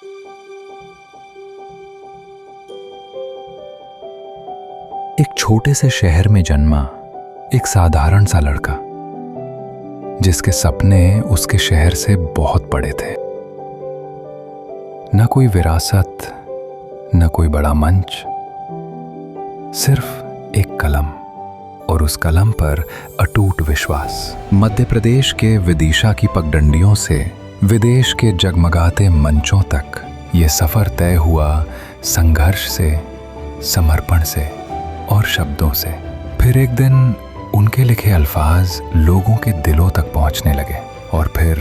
एक छोटे से शहर में जन्मा एक साधारण सा लड़का, जिसके सपने उसके शहर से बहुत बड़े थे। न कोई विरासत, न कोई बड़ा मंच, सिर्फ एक कलम, और उस कलम पर अटूट विश्वास। मध्य प्रदेश के विदिशा की पगडंडियों से विदेश के जगमगाते मंचों तक ये सफर तय हुआ संघर्ष से, समर्पण से और शब्दों से। फिर एक दिन उनके लिखे अल्फाज लोगों के दिलों तक पहुंचने लगे, और फिर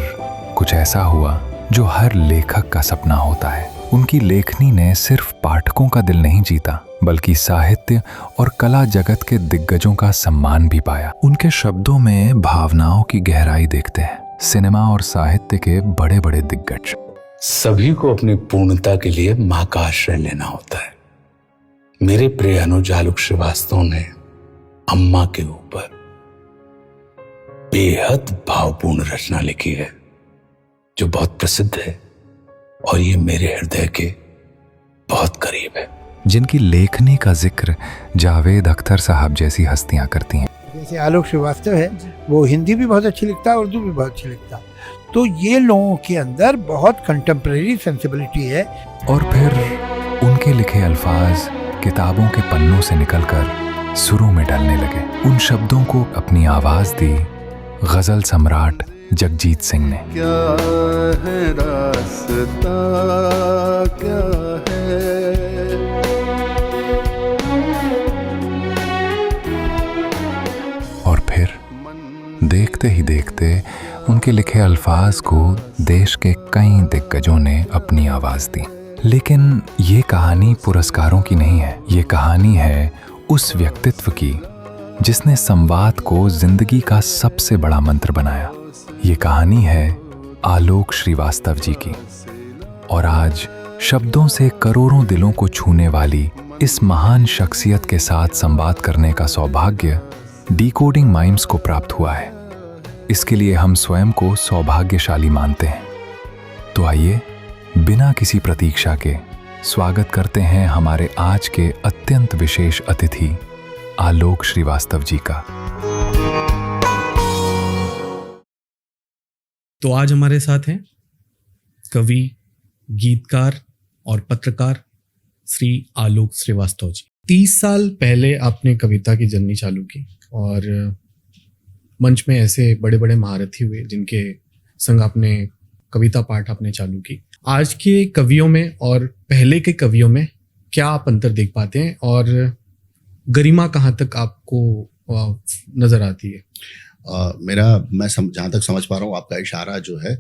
कुछ ऐसा हुआ जो हर लेखक का सपना होता है। उनकी लेखनी ने सिर्फ पाठकों का दिल नहीं जीता, बल्कि साहित्य और कला जगत के दिग्गजों का सम्मान भी पाया। उनके शब्दों में भावनाओं की गहराई देखते हैं सिनेमा और साहित्य के बड़े बड़े दिग्गज। सभी को अपनी पूर्णता के लिए मां का आश्रय लेना होता है। मेरे प्रिय अनुज आलोक श्रीवास्तव ने अम्मा के ऊपर बेहद भावपूर्ण रचना लिखी है, जो बहुत प्रसिद्ध है और ये मेरे हृदय के बहुत करीब है। जिनकी लेखनी का जिक्र जावेद अख्तर साहब जैसी हस्तियां करती हैं। जैसे आलोक श्रीवास्तव है, वो हिंदी भी बहुत अच्छी लिखता है, उर्दू भी बहुत अच्छी लिखता है। तो ये लोगों के अंदर बहुत कंटेम्परेरी सेंसिबिलिटी है। और फिर उनके लिखे अल्फाज किताबों के पन्नों से निकलकर सुरों में ढलने लगे। उन शब्दों को अपनी आवाज दी गजल सम्राट जगजीत सिंह ने। क्या है रास्ता, क्या है, और फिर देखते ही देखते उनके लिखे अल्फाज को देश के कई दिग्गजों ने अपनी आवाज दी। लेकिन ये कहानी पुरस्कारों की नहीं है, ये कहानी है उस व्यक्तित्व की जिसने संवाद को जिंदगी का सबसे बड़ा मंत्र बनाया। ये कहानी है आलोक श्रीवास्तव जी की। और आज शब्दों से करोड़ों दिलों को छूने वाली इस महान शख्सियत के साथ संवाद करने का सौभाग्य डिकोडिंग माइम्स को प्राप्त हुआ है। इसके लिए हम स्वयं को सौभाग्यशाली मानते हैं। तो आइए बिना किसी प्रतीक्षा के स्वागत करते हैं हमारे आज के अत्यंत विशेष अतिथि आलोक श्रीवास्तव जी का। तो आज हमारे साथ हैं कवि, गीतकार और पत्रकार श्री आलोक श्रीवास्तव जी। 30 साल पहले आपने कविता की जर्नी चालू की और मंच में ऐसे बड़े बड़े महारथी हुए जिनके संग आपने कविता पाठ आपने चालू की। आज के कवियों में और पहले के कवियों में क्या आप अंतर देख पाते हैं और गरिमा कहाँ तक आपको नजर आती है? मैं जहाँ तक समझ पा रहा हूँ, आपका इशारा जो है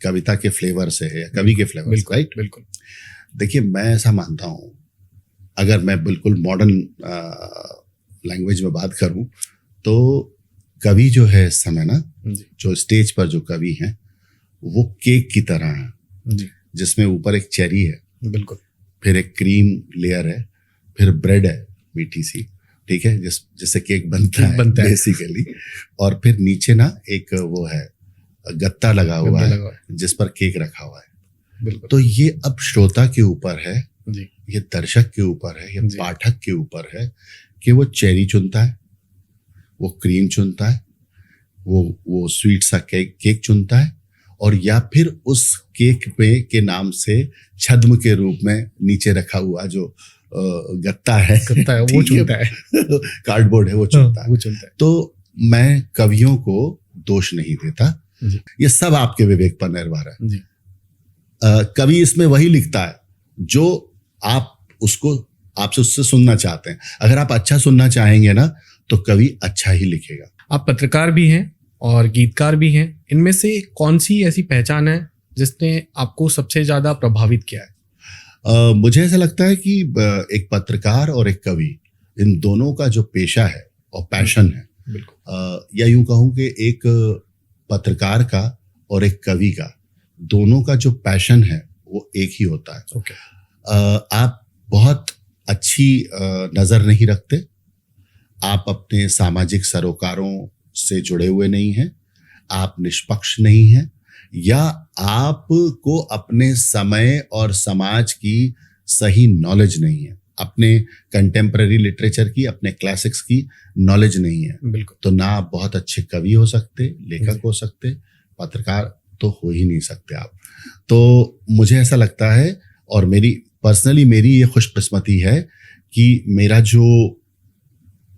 कविता के फ्लेवर से है, कवि के फ्लेवर से, राइट? बिल्कुल। देखिए, मैं ऐसा मानता हूँ, अगर मैं बिल्कुल मॉडर्न लैंग्वेज में बात करूँ तो कवि जो है इस समय ना, जो स्टेज पर जो कवि हैं वो केक की तरह है, जिसमें ऊपर एक चेरी है, बिल्कुल, फिर एक क्रीम लेयर है, फिर ब्रेड है मीठी सी, ठीक है, जिससे केक बनता है बेसिकली, और फिर नीचे ना एक वो है गत्ता लगा हुआ है जिस पर केक रखा हुआ है। बिल्कुल। तो ये अब श्रोता के ऊपर है, ये दर्शक के ऊपर है, ये पाठक के ऊपर है कि वो चेरी चुनता है, वो क्रीम चुनता है, वो स्वीट सा केक चुनता है, और या फिर उस केक पे के नाम से छद्म के रूप में नीचे रखा हुआ जो गत्ता है वो चुनता है कार्डबोर्ड है वो चुनता है। तो मैं कवियों को दोष नहीं देता, ये सब आपके विवेक पर निर्भर है। कवि इसमें वही लिखता है जो आपसे उससे सुनना चाहते हैं। अगर आप अच्छा सुनना चाहेंगे ना तो कवि अच्छा ही लिखेगा। आप पत्रकार भी हैं और गीतकार भी हैं, इनमें से कौन सी ऐसी पहचान है जिसने आपको सबसे ज्यादा प्रभावित किया है? मुझे ऐसा लगता है कि एक पत्रकार और एक कवि, इन दोनों का जो पेशा है और पैशन है, या यूं कहूं कि एक पत्रकार का और एक कवि का, दोनों का जो पैशन है वो एक ही होता है। आप बहुत अच्छी नजर नहीं रखते, आप अपने सामाजिक सरोकारों से जुड़े हुए नहीं हैं, आप निष्पक्ष नहीं हैं, या आपको अपने समय और समाज की सही नॉलेज नहीं है, अपने कंटेम्पररी लिटरेचर की, अपने क्लासिक्स की नॉलेज नहीं है, बिल्कुल। तो ना आप बहुत अच्छे कवि हो सकते, लेखक हो सकते, पत्रकार तो हो ही नहीं सकते आप। तो मुझे ऐसा लगता है, और मेरी ये खुशकिस्मती है कि मेरा जो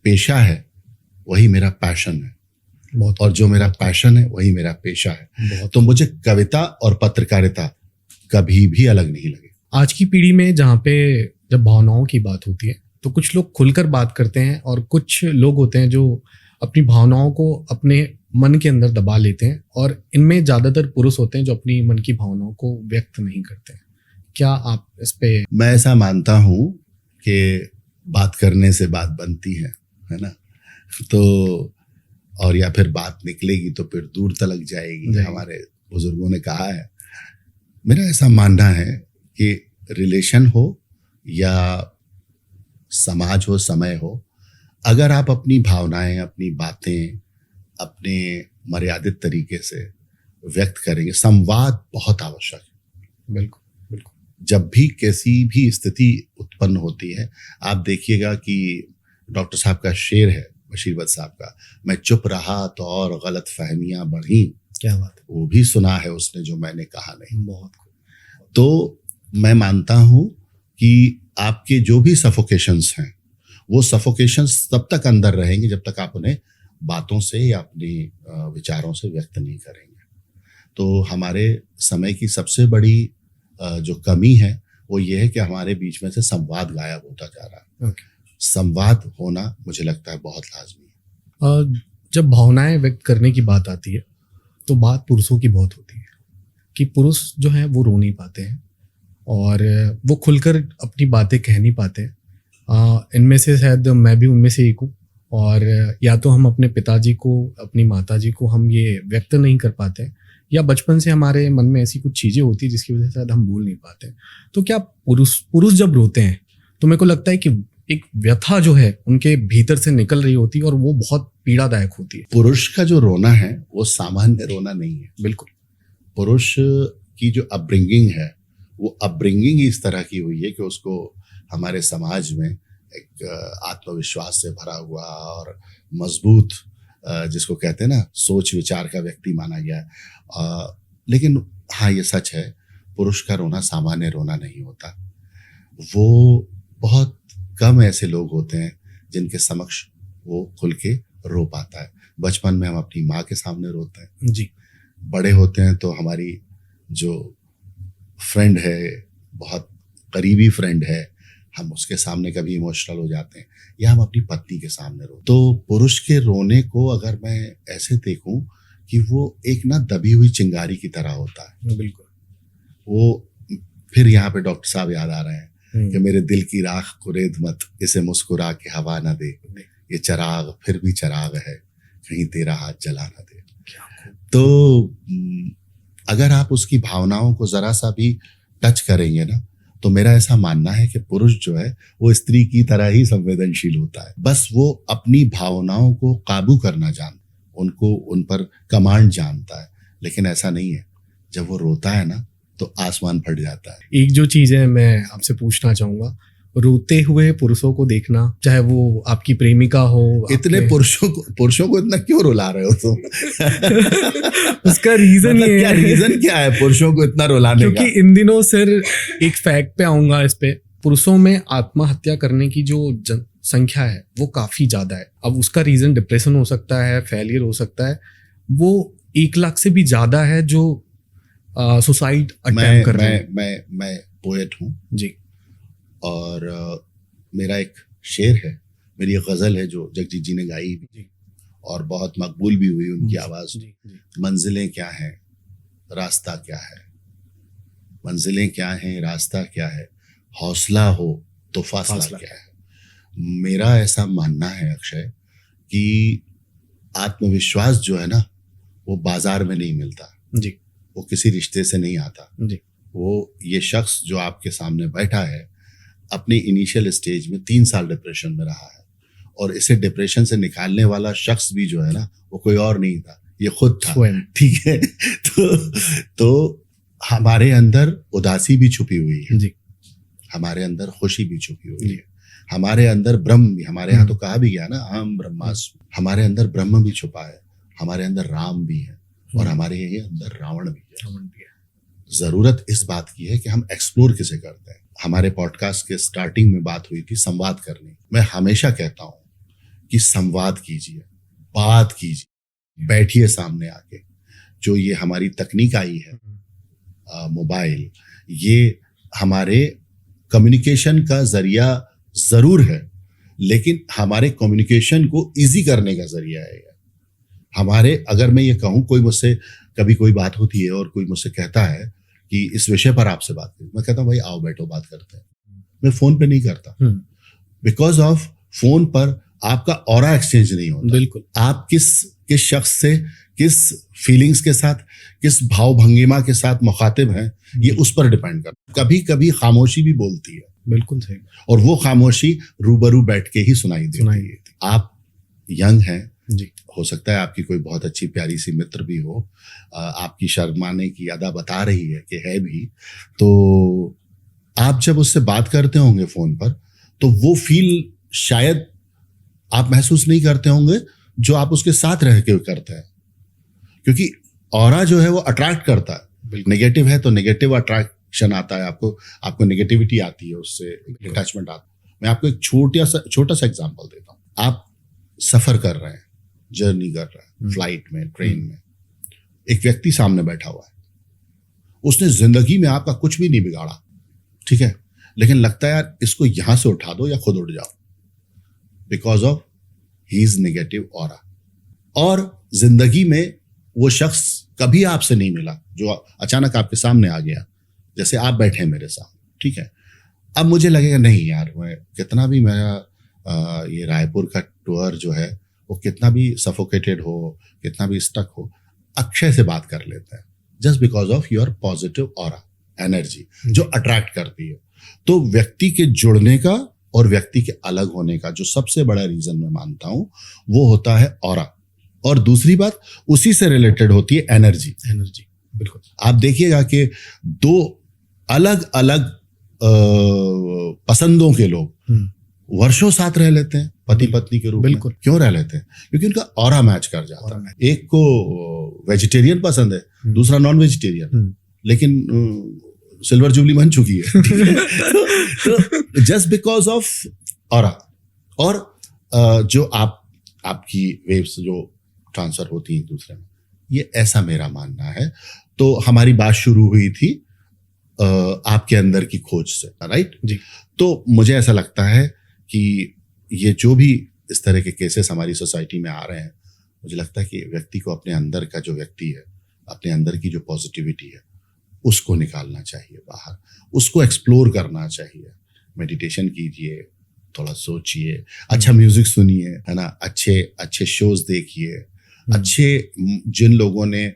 पेशा है वही मेरा पैशन है, बहुत। और जो मेरा पैशन है वही मेरा पेशा है। बहुत। तो मुझे कविता और पत्रकारिता कभी भी अलग नहीं लगे। आज की पीढ़ी में जहाँ पे जब भावनाओं की बात होती है तो कुछ लोग खुलकर बात करते हैं, और कुछ लोग होते हैं जो अपनी भावनाओं को अपने मन के अंदर दबा लेते हैं, और इनमें ज़्यादातर पुरुष होते हैं जो अपनी मन की भावनाओं को व्यक्त नहीं करते हैं। क्या आप इस पे? मैं ऐसा मानता हूँ कि बात करने से बात बनती है ना, तो और या फिर बात निकलेगी तो फिर दूर तलक जाएगी, हमारे बुजुर्गों ने कहा है। मेरा ऐसा मानना है कि रिलेशन हो या समाज हो, समय हो, अगर आप अपनी भावनाएं, अपनी बातें अपने मर्यादित तरीके से व्यक्त करेंगे, संवाद बहुत आवश्यक है। बिल्कुल बिल्कुल। जब भी किसी भी स्थिति उत्पन्न होती है, आप देखिएगा कि डॉक्टर साहब का शेर है, बशीर बट साहब का, मैं चुप रहा तो और गलत फहमियां बढ़ी। क्या बात है। वो भी सुना है उसने जो मैंने कहा नहीं। बहुत। तो मैं मानता हूं कि आपके जो भी सफोकेशंस हैं, वो सफोकेशंस तब तक अंदर रहेंगे जब तक आप उन्हें बातों से या अपनी विचारों से व्यक्त नहीं करेंगे। तो हमारे समय की सबसे बड़ी जो कमी है वो ये है कि हमारे बीच में से संवाद गायब होता जा रहा है। संवाद होना मुझे लगता है बहुत लाजमी है। जब भावनाएं व्यक्त करने की बात आती है तो बात पुरुषों की बहुत होती है कि पुरुष जो है वो रो नहीं पाते हैं और वो खुलकर अपनी बातें कह नहीं पाते हैं। इनमें से शायद मैं भी उनमें से एक हूँ, और या तो हम अपने पिताजी को, अपनी माताजी को हम ये व्यक्त नहीं कर पाते हैं, या बचपन से हमारे मन में ऐसी कुछ चीज़ें होती है जिसकी वजह से शायद हम बोल नहीं पाते हैं। तो क्या पुरुष जब रोते हैं तो मेरे को लगता है कि एक व्यथा जो है उनके भीतर से निकल रही होती है और वो बहुत पीड़ादायक होती है। पुरुष का जो रोना है वो सामान्य रोना नहीं है। बिल्कुल। पुरुष की जो अपब्रिंगिंग है वो अपब्रिंगिंग ही इस तरह की हुई है कि उसको हमारे समाज में एक आत्मविश्वास से भरा हुआ और मजबूत, जिसको कहते हैं ना, सोच विचार का व्यक्ति माना गया है। लेकिन हाँ, ये सच है, पुरुष का रोना सामान्य रोना नहीं होता। वो बहुत कम ऐसे लोग होते हैं जिनके समक्ष वो खुल के रो पाता है। बचपन में हम अपनी माँ के सामने रोते हैं जी। बड़े होते हैं तो हमारी जो फ्रेंड है, बहुत करीबी फ्रेंड है, हम उसके सामने कभी इमोशनल हो जाते हैं, या हम अपनी पत्नी के सामने रो। तो पुरुष के रोने को अगर मैं ऐसे देखूं कि वो एक ना दबी हुई चिंगारी की तरह होता है। बिल्कुल। वो फिर यहाँ पे डॉक्टर साहब याद आ रहे हैं कि मेरे दिल की राख कुरेद मत, इसे मुस्कुरा के हवा न दे, ये चराग फिर भी चराग है, कहीं तेरा हाथ जला न दे। तो अगर आप उसकी भावनाओं को जरा सा भी टच करेंगे ना, तो मेरा ऐसा मानना है कि पुरुष जो है वो स्त्री की तरह ही संवेदनशील होता है। बस वो अपनी भावनाओं को काबू करना उनको उन पर कमांड जानता है। लेकिन ऐसा नहीं है, जब वो रोता है ना तो आसमान फट जाता है। एक जो चीज़ है मैं आपसे पूछना चाहूंगा, रोते हुए पुरुषों को देखना, चाहे वो आपकी प्रेमिका हो। इतने पुरुषों को इतना क्यों रुला रहे हो तुम? उसका रीजन ये क्या है, रीजन क्या है पुरुषों को इतना रुलाने का? क्योंकि इन दिनों सर एक फैक्ट पे आऊंगा इस पे, पुरुषों में आत्महत्या करने की जो संख्या है वो काफी ज्यादा है। अब उसका रीजन डिप्रेशन हो सकता है, फेलियर हो सकता है, वो 1 लाख से भी ज्यादा है जो सुसाइड अटेम्प्ट कर रहे हैं। मैं पोएट हूँ जी, और मेरा एक शेर है, मेरी एक गजल है जो जगजीत जी ने गाई भी और बहुत मकबूल भी हुई उनकी आवाज। मंजिलें क्या हैं, रास्ता क्या है, मंजिलें क्या हैं, रास्ता क्या है, हौसला हो तो फासला क्या है। मेरा ऐसा मानना है अक्षय कि आत्मविश्वास जो है ना वो बाजार में नहीं मिलता जी, वो किसी रिश्ते से नहीं आता जी। वो ये शख्स जो आपके सामने बैठा है अपनी इनिशियल स्टेज में 3 साल डिप्रेशन में रहा है, और इसे डिप्रेशन से निकालने वाला शख्स भी जो है ना वो कोई और नहीं था, ये खुद था, स्वयं। ठीक है। तो हमारे अंदर उदासी भी छुपी हुई है जी, हमारे अंदर खुशी भी छुपी हुई है, हमारे अंदर ब्रह्म भी, हमारे यहाँ तो कहा भी गया ना, हम ब्रह्मास्मि, हमारे अंदर ब्रह्म भी छुपा है, हमारे अंदर राम भी है, और हमारे ये अंदर रावण भी है। जरूरत इस बात की है कि हम एक्सप्लोर किसे करते हैं। हमारे पॉडकास्ट के स्टार्टिंग में बात हुई थी संवाद करने। मैं हमेशा कहता हूं कि संवाद कीजिए, बात कीजिए, बैठिए सामने आके। जो ये हमारी तकनीक आई है, मोबाइल, ये हमारे कम्युनिकेशन का जरिया जरूर है, लेकिन हमारे कम्युनिकेशन को इजी करने का जरिया है। हमारे, अगर मैं ये कहूँ, कोई मुझसे कभी कोई बात होती है और कोई मुझसे कहता है कि इस विषय पर आपसे बात करें, मैं कहता हूँ भाई आओ बैठो बात करते हैं। मैं फोन पे नहीं करता, बिकॉज ऑफ फोन पर आपका ऑरा एक्सचेंज नहीं होता। बिल्कुल। आप किस शख्स से, किस फीलिंग्स के साथ, किस भाव भंगिमा के साथ मुखातिब हैं, ये उस पर डिपेंड करता है। कभी कभी खामोशी भी बोलती है, बिल्कुल सही। और वो खामोशी रूबरू बैठ के ही सुनाई देती है। आप यंग हैं जी, हो सकता है आपकी कोई बहुत अच्छी प्यारी सी मित्र भी हो, आपकी शर्माने की अदा बता रही है कि है भी, तो आप जब उससे बात करते होंगे फोन पर, तो वो फील शायद आप महसूस नहीं करते होंगे जो आप उसके साथ रह के करते हैं, क्योंकि ऑरा जो है वो अट्रैक्ट करता है। नेगेटिव है तो नेगेटिव अट्रैक्शन आता है, आपको नेगेटिविटी आती है, उससे अटैचमेंट आता है। मैं आपको एक छोटा सा एग्जांपल देता हूँ। आप सफर कर रहे हैं, जर्नी कर रहे हैं, फ्लाइट में, ट्रेन में, एक व्यक्ति सामने बैठा हुआ है, उसने जिंदगी में आपका कुछ भी नहीं बिगाड़ा, ठीक है, लेकिन लगता है यार इसको यहां से उठा दो या खुद उड़ जाओ, because of he is negative aura. और जिंदगी में वो शख्स कभी आपसे नहीं मिला जो अचानक आपके सामने आ गया, जैसे आप बैठे हैं मेरे सामने, ठीक है। अब मुझे लगेगा नहीं यार, मैं कितना भी मेरा ये रायपुर का टूर जो है वो कितना भी सफोकेटेड हो, कितना भी स्टक हो, अक्षय से बात कर लेते हैं, just because of your positive aura energy जो अट्रैक्ट करती है। तो व्यक्ति के जुड़ने का और व्यक्ति के अलग होने का जो सबसे बड़ा रीजन मैं मानता हूं वो होता है ऑरा। और दूसरी बात उसी से रिलेटेड होती है एनर्जी। बिल्कुल। आप देखिएगा कि दो अलग अलग पसंदों के लोग वर्षों साथ रह लेते हैं, पति पत्नी के रूप में। क्यों रह लेते हैं? क्योंकि उनका ऑरा मैच कर जाता है। एक को वेजिटेरियन पसंद है, दूसरा नॉन वेजिटेरियन, लेकिन सिल्वर जुबली बन चुकी है। तो जस्ट बिकॉज ऑफ ऑरा। और जो आपकी वेव्स जो ट्रांसफर होती है एक दूसरे में, ये ऐसा मेरा मानना है। तो हमारी बात शुरू हुई थी आपके अंदर की खोज से, राइट जी। तो मुझे ऐसा लगता है कि ये जो भी इस तरह के केसेस हमारी सोसाइटी में आ रहे हैं, मुझे लगता है कि व्यक्ति को अपने अंदर का जो व्यक्ति है, अपने अंदर की जो पॉजिटिविटी है, उसको निकालना चाहिए बाहर, उसको एक्सप्लोर करना चाहिए। मेडिटेशन कीजिए, थोड़ा सोचिए, अच्छा म्यूजिक सुनिए, है ना, अच्छे शोज देखिए, अच्छे जिन लोगों ने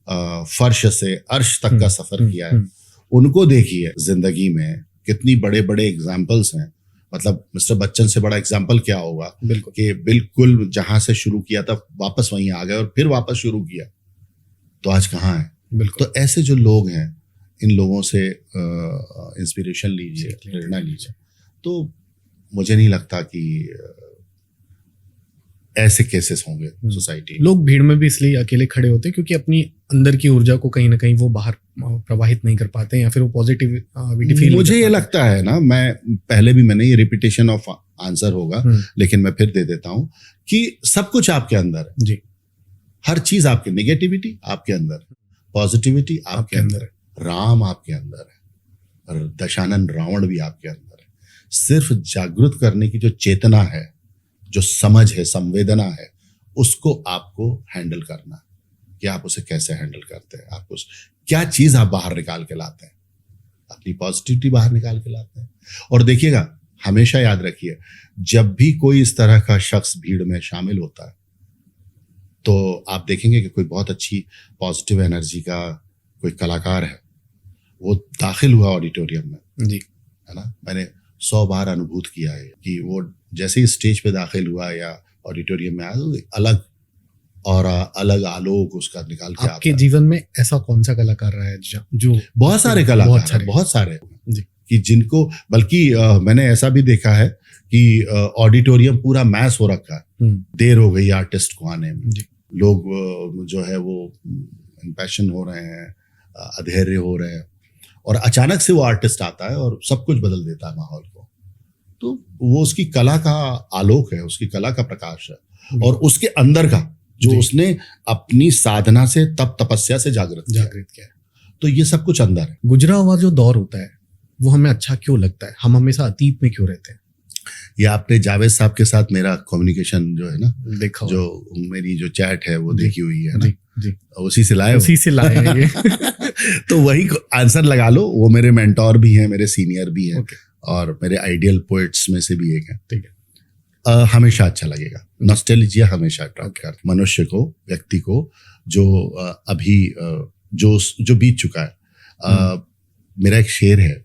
फर्श से अर्श तक का सफर किया है उनको देखिए। जिंदगी में कितनी बड़े बड़े एग्जाम्पल्स हैं। मतलब मिस्टर बच्चन से बड़ा एग्जाम्पल क्या होगा कि बिल्कुल जहां से शुरू किया था वापस वहीं आ गए और फिर वापस शुरू किया, तो आज कहाँ है। तो ऐसे जो लोग हैं, इन लोगों से इंस्पिरेशन लीजिए, प्रेरणा लीजिए। तो मुझे नहीं लगता कि ऐसे केसेस होंगे सोसाइटी। लोग भीड़ में भी इसलिए अकेले खड़े होते हैं क्योंकि अपनी अंदर की ऊर्जा को कहीं ना कहीं वो बाहर प्रवाहित नहीं कर पाते या फिर वो पॉजिटिविटी फील। मुझे ये लगता है ना, मैं पहले भी मैंने ये रिपीटेशन ऑफ आंसर होगा, लेकिन मैं फिर दे देता हूं कि सब कुछ आपके अंदर है जी। हर चीज आपके, नेगेटिविटी आपके अंदर, पॉजिटिविटी आपके अंदर है, राम आपके अंदर है, और दशानन रावण भी आपके अंदर है। सिर्फ जागृत करने की जो चेतना है, जो समझ है, संवेदना है, उसको आपको हैंडल करना है कि आप उसे कैसे हैंडल करते हैं। आप उस क्या चीज आप बाहर निकाल के लाते हैं, अपनी पॉजिटिविटी बाहर निकाल के लाते हैं। और देखिएगा, हमेशा याद रखिए, जब भी कोई इस तरह का शख्स भीड़ में शामिल होता है तो आप देखेंगे कि कोई बहुत अच्छी पॉजिटिव एनर्जी का कोई कलाकार है, वो दाखिल हुआ ऑडिटोरियम में जी, है ना। मैंने 100 बार अनुभूत किया है कि वो जैसे ही स्टेज पे दाखिल हुआ या ऑडिटोरियम में आया, तो अलग और अलग आलोक उसका निकाल के आता आपके है। जीवन में ऐसा कौन सा कलाकार रहा है जो बहुत सारे कलाकार हैं, बहुत सारे जी। कि जिनको, बल्कि मैंने ऐसा भी देखा है कि ऑडिटोरियम पूरा मैस हो रखा है, देर हो गई आर्टिस्ट को आने में, जी। लोग जो है वो इम्पैशन हो रहे हैं, अधैर्य हो रहे हैं, और अचानक से वो आर्टिस्ट आता है और सब कुछ बदल देता है माहौल को। तो वो उसकी कला का आलोक है, उसकी कला का प्रकाश है, और उसके अंदर का जो जी। उसने अपनी साधना से, तप तपस्या से जागृत किया है। तो ये सब कुछ अंदर है। गुजरा हुआ जो दौर होता है वो हमें अच्छा क्यों लगता है? हम हमेशा अतीत में क्यों रहते हैं? ये आपने जावेद साहब के साथ मेरा कम्युनिकेशन जो है ना, देखा जो मेरी जो चैट है वो जी, देखी हुई है ना, जी, जी। उसी से लाए हो। उसी से लाए हैं ये। तो वही आंसर लगा लो। वो मेरे मेंटोर भी हैं, मेरे सीनियर भी हैं, Okay. और मेरे आइडियल पोएट्स में से भी एक है। ठीक है। हमेशा अच्छा लगेगा, नॉस्टैल्जिया हमेशा अट्रैक्ट करता है मनुष्य को, व्यक्ति को, जो अभी जो बीत चुका है। मेरा एक शेर है,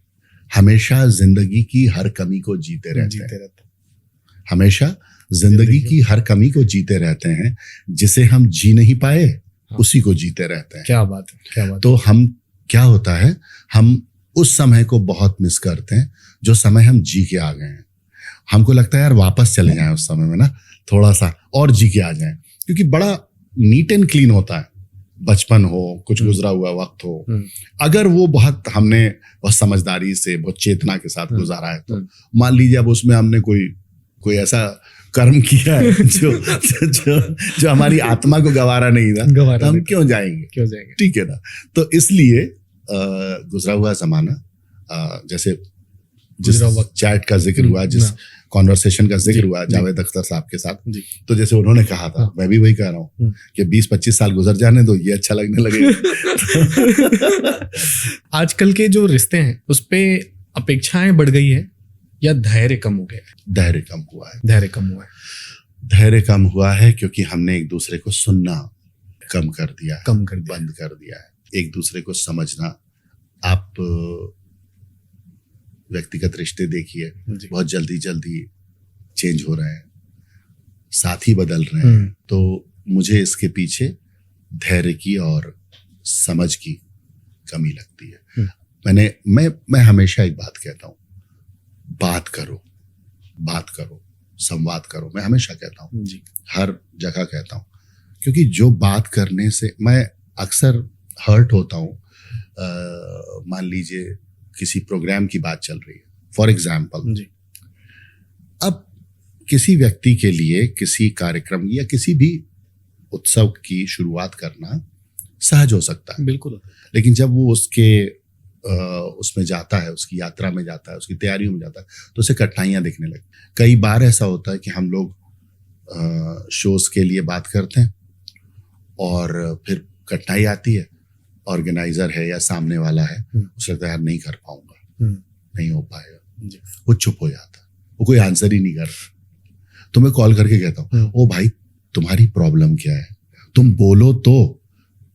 हमेशा जिंदगी की हर कमी को जीते रहते हैं। हमेशा जिंदगी की हर कमी को जीते रहते हैं, जिसे हम जी नहीं पाए उसी को जीते रहते हैं। क्या बात है, क्या बात। तो हम, क्या होता है, हम उस समय को बहुत मिस करते हैं जो समय हम जी के आ गए हैं। हमको लगता है यार वापस चले जाएं उस समय में ना, थोड़ा सा और जी के आ जाएं, क्योंकि बड़ा नीट एंड क्लीन होता है। बचपन हो, कुछ गुजरा हुआ वक्त हो, अगर वो बहुत हमने बहुत समझदारी से, बहुत चेतना के साथ गुजारा है, तो मान लीजिए अब उसमें हमने कोई ऐसा कर्म किया है जो हमारी आत्मा को गवारा नहीं था, तो हम क्यों जाएंगे? ठीक है ना। तो इसलिए गुजरा हुआ जमाना, जैसे जिस चैट का जिक्र हुआ, जिस कॉन्वर्सेशन का जिक्र हुआ जावेद अख्तर साहब के साथ, तो जैसे उन्होंने कहा था, मैं भी वही कह रहा हूँ कि 20-25 साल गुजर जाने दो, ये अच्छा लगने लगेगा। आजकल के जो रिश्ते हैं उस पे अपेक्षाएं बढ़ गई है या धैर्य कम हो गया? धैर्य कम हुआ है। धैर्य कम हुआ है। धैर्य कम हुआ है क्योंकि हमने एक दूसरे को सुनना कम कर दिया है, बंद कर दिया है। एक दूसरे को समझना, आप व्यक्तिगत रिश्ते देखिए, बहुत जल्दी चेंज हो रहे हैं, साथी बदल रहे हैं। तो मुझे इसके पीछे धैर्य की और समझ की कमी लगती है। मैं हमेशा एक बात कहता हूँ, बात करो, संवाद करो। मैं हमेशा कहता हूँ, हर जगह कहता हूँ, क्योंकि जो बात करने से मैं अक्सर हर्ट होता हूँ। मान लीजिए किसी प्रोग्राम की बात चल रही है, फॉर एग्जाम्पल, अब किसी व्यक्ति के लिए किसी कार्यक्रम या किसी भी उत्सव की शुरुआत करना सहज हो सकता है, बिल्कुल, लेकिन जब वो उसमें जाता है, उसकी यात्रा में जाता है, उसकी तैयारियों में जाता है, तो उसे कठिनाइयां दिखने लगती। कई बार ऐसा होता है कि हम लोग शोज के लिए बात करते हैं और फिर कठिनाई आती है, ऑर्गेनाइजर है या सामने वाला है, उसे लगता है यार नहीं कर पाऊंगा, नहीं हो पाएगा, वो चुप हो जाता है, वो कोई आंसर ही नहीं करता। तो मैं कॉल करके कहता हूँ, ओ भाई तुम्हारी प्रॉब्लम क्या है, तुम बोलो तो,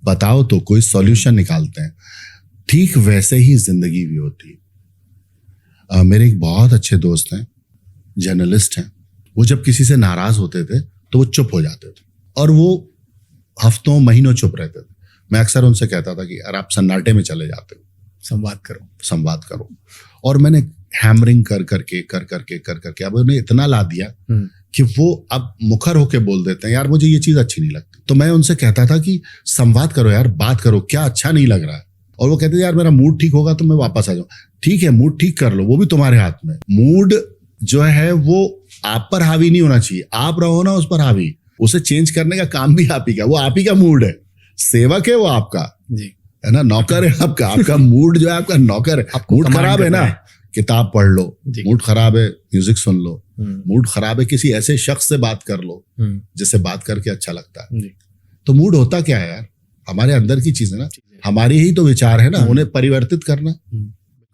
बताओ तो, कोई सॉल्यूशन निकालते हैं। ठीक वैसे ही जिंदगी भी होती है। मेरे एक बहुत अच्छे दोस्त हैं, जर्नलिस्ट हैं, वो जब किसी से नाराज होते थे तो वो चुप हो जाते थे और वो हफ्तों महीनों चुप रहते थे। मैं अक्सर उनसे कहता था कि यार आप सन्नाटे में चले जाते हो, संवाद करो। और मैंने हैमरिंग कर करके अब उन्हें इतना ला दिया कि वो अब मुखर होके बोल देते हैं, यार मुझे ये चीज अच्छी नहीं लगती। तो मैं उनसे कहता था कि संवाद करो यार, बात करो, क्या अच्छा नहीं लग रहा है। और वो कहते थे यार मेरा मूड ठीक होगा तो मैं वापस आ जाऊं। ठीक है, मूड ठीक कर लो, वो भी तुम्हारे हाथ में। मूड जो है वो आप पर हावी नहीं होना चाहिए, आप रहो ना उस पर हावी। उसे चेंज करने का काम भी आप ही का, वो आप ही का मूड है, सेवक है वो आपका, है ना, नौकर है आपका मूड जो है आपका नौकर है। मूड खराब है ना, किताब पढ़ लो, मूड खराब है म्यूजिक सुन लो, मूड खराब है किसी ऐसे शख्स से बात कर लो जिससे बात करके अच्छा लगता है। तो मूड होता क्या है यार, हमारे अंदर की चीज है ना, हमारे ही तो विचार है ना, उन्हें परिवर्तित करना।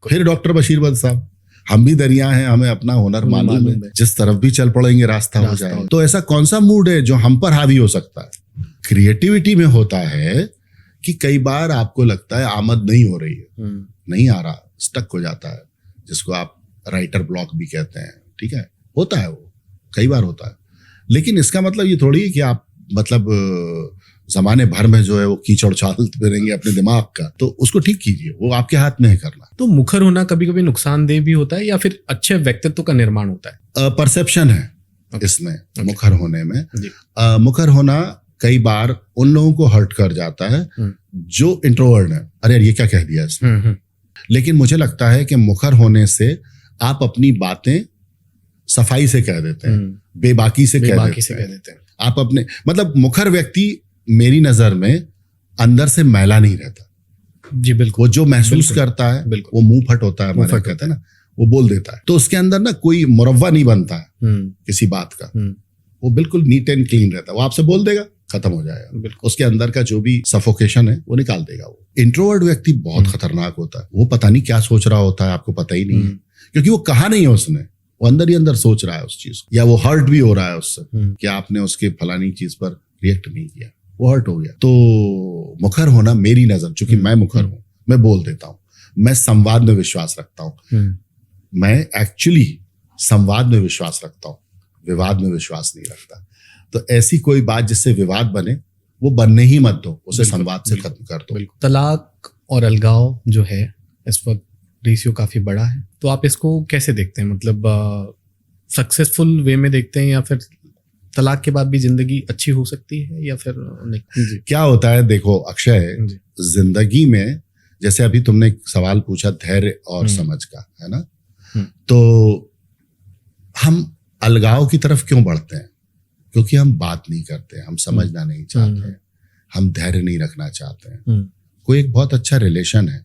फिर डॉक्टर बशीर बद साहब, हम भी दरिया हैं, हमें अपना हुनर मालूम है, जिस तरफ भी चल पड़ेंगे रास्ता हो जाए। तो ऐसा कौन सा मूड है जो हम पर हावी हो सकता है? क्रिएटिविटी में होता है कि कई बार आपको लगता है आमद नहीं हो रही है, नहीं आ रहा, स्टक हो जाता है, जिसको आप राइटर ब्लॉक भी कहते हैं। ठीक है, होता है, वो कई बार होता है। लेकिन इसका मतलब ये थोड़ी है कि आप मतलब जमाने भर में जो है वो कीचड़ चालते रहेंगे अपने दिमाग का, तो उसको ठीक कीजिए, वो आपके हाथ में है करना। तो मुखर होना कभी कभी नुकसानदेह भी होता है या फिर अच्छे व्यक्तित्व का निर्माण होता है? परसेप्शन है इसमें मुखर होने में। मुखर होना कई बार उन लोगों को हर्ट कर जाता है जो इंट्रोवर्ट है, अरे यार ये क्या कह दिया इसने। लेकिन मुझे लगता है कि मुखर होने से आप अपनी बातें सफाई से कह देते हैं, बेबाकी से कह देते हैं। आप अपने मतलब मुखर व्यक्ति मेरी नजर में अंदर से मैला नहीं रहता। जी बिल्कुल। वो जो महसूस करता है वो मुंह फट होता है, हमारे कहते हैं ना, वो बोल देता है। तो उसके अंदर ना कोई मुरव्वा नहीं बनता है किसी बात का, वो बिल्कुल नीट एंड क्लीन रहता है। वो आपसे बोल देगा, खत्म हो जाएगा, उसके अंदर का जो भी सफोकेशन है वो निकाल देगा। वो इंट्रोवर्ट व्यक्ति बहुत खतरनाक होता है, वो पता नहीं क्या सोच रहा होता है, आपको पता ही नहीं है, क्योंकि वो कहा नहीं है उसने, वो अंदर ही अंदर सोच रहा है उस चीज को, या वो हर्ट भी हो रहा है उससे कि आपने उसके फलानी चीज पर रिएक्ट नहीं किया, वो हर्ट हो गया। तो मुखर होना मेरी नजर, चूंकि मैं मुखर हूं, मैं बोल देता हूं, मैं संवाद में विश्वास रखता हूं, मैं एक्चुअली संवाद में विश्वास रखता हूं, विवाद में विश्वास नहीं रखता। तो ऐसी कोई बात जिससे विवाद बने वो बनने ही मत दो, उसे संवाद से खत्म कर दो। तलाक और अलगाव जो है इस वक्त रेशियो काफी बड़ा है, तो आप इसको कैसे देखते हैं? मतलब सक्सेसफुल वे में देखते हैं या फिर तलाक के बाद भी जिंदगी अच्छी हो सकती है या फिर नहीं? क्या होता है, देखो अक्षय, जिंदगी में जैसे अभी तुमने एक सवाल पूछा धैर्य और समझ का, है ना, तो हम अलगाव की तरफ क्यों बढ़ते हैं? क्योंकि हम बात नहीं करते, हम समझना नहीं चाहते, हम धैर्य नहीं रखना चाहते हैं। कोई एक बहुत अच्छा रिलेशन है,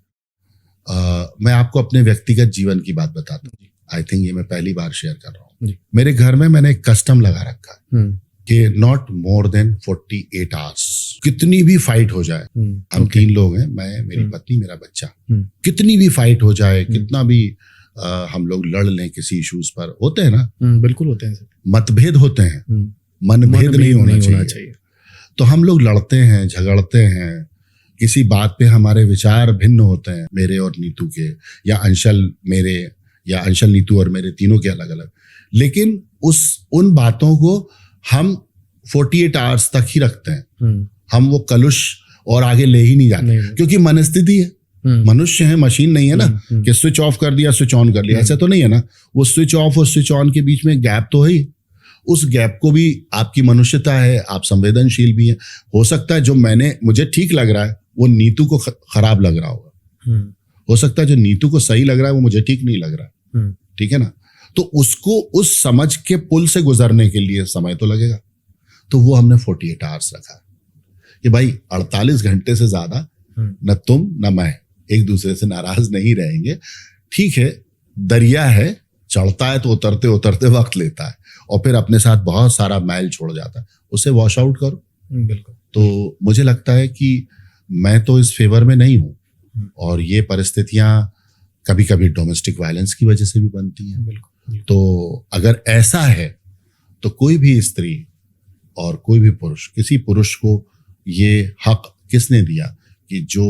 मैं आपको अपने व्यक्तिगत जीवन की बात बताता हूँ। आई थिंक ये मैं पहली बार शेयर कर रहा हूँ। मेरे घर में मैंने एक कस्टम लगा रखा है कि नॉट मोर देन 48 आवर्स, कितनी भी फाइट हो जाए, हम 3 लोग हैं, मैं, मेरी पत्नी, मेरा बच्चा, कितनी भी फाइट हो जाए, कितना भी हम लोग लड़ लें किसी इश्यूज पर, होते हैं ना, बिल्कुल होते हैं, मतभेद होते हैं, मनभेद नहीं होना चाहिए। तो हम लोग लड़ते हैं, झगड़ते हैं, किसी बात पे हमारे विचार भिन्न होते हैं, मेरे और नीतू के, या अंशल मेरे, या अंशल नीतू और मेरे, तीनों के अलग अलग। लेकिन उन बातों को हम 48 आवर्स तक ही रखते हैं, हम वो कलुष और आगे ले ही नहीं जाते, क्योंकि मनस्थिति है, मनुष्य है, मशीन नहीं है ना कि स्विच ऑफ कर दिया स्विच ऑन कर लिया, ऐसा तो नहीं है ना। वो स्विच ऑफ और स्विच ऑन के बीच में गैप तो है ही, उस गैप को भी आपकी मनुष्यता है, आप संवेदनशील भी हैं। हो सकता है जो मुझे ठीक लग रहा है वो नीतू को खराब लग रहा होगा, हो सकता है जो नीतू को सही लग रहा है वो मुझे ठीक नहीं लग रहा, ठीक है ना। तो उसको उस समझ के पुल से गुजरने के लिए समय तो लगेगा। तो वो हमने 48 आवर्स रखा कि भाई 48 घंटे से ज्यादा न तुम न मैं एक दूसरे से नाराज नहीं रहेंगे। ठीक है, दरिया है, चढ़ता है तो उतरते उतरते वक्त लेता है, और फिर अपने साथ बहुत सारा मैल छोड़ जाता है, उसे वॉश आउट करो। बिल्कुल। तो मुझे लगता है कि मैं तो इस फेवर में नहीं हूँ, और ये परिस्थितियां कभी कभी डोमेस्टिक वायलेंस की वजह से भी बनती हैं। बिल्कुल। तो अगर ऐसा है तो कोई भी स्त्री और कोई भी पुरुष, किसी पुरुष को ये हक किसने दिया कि जो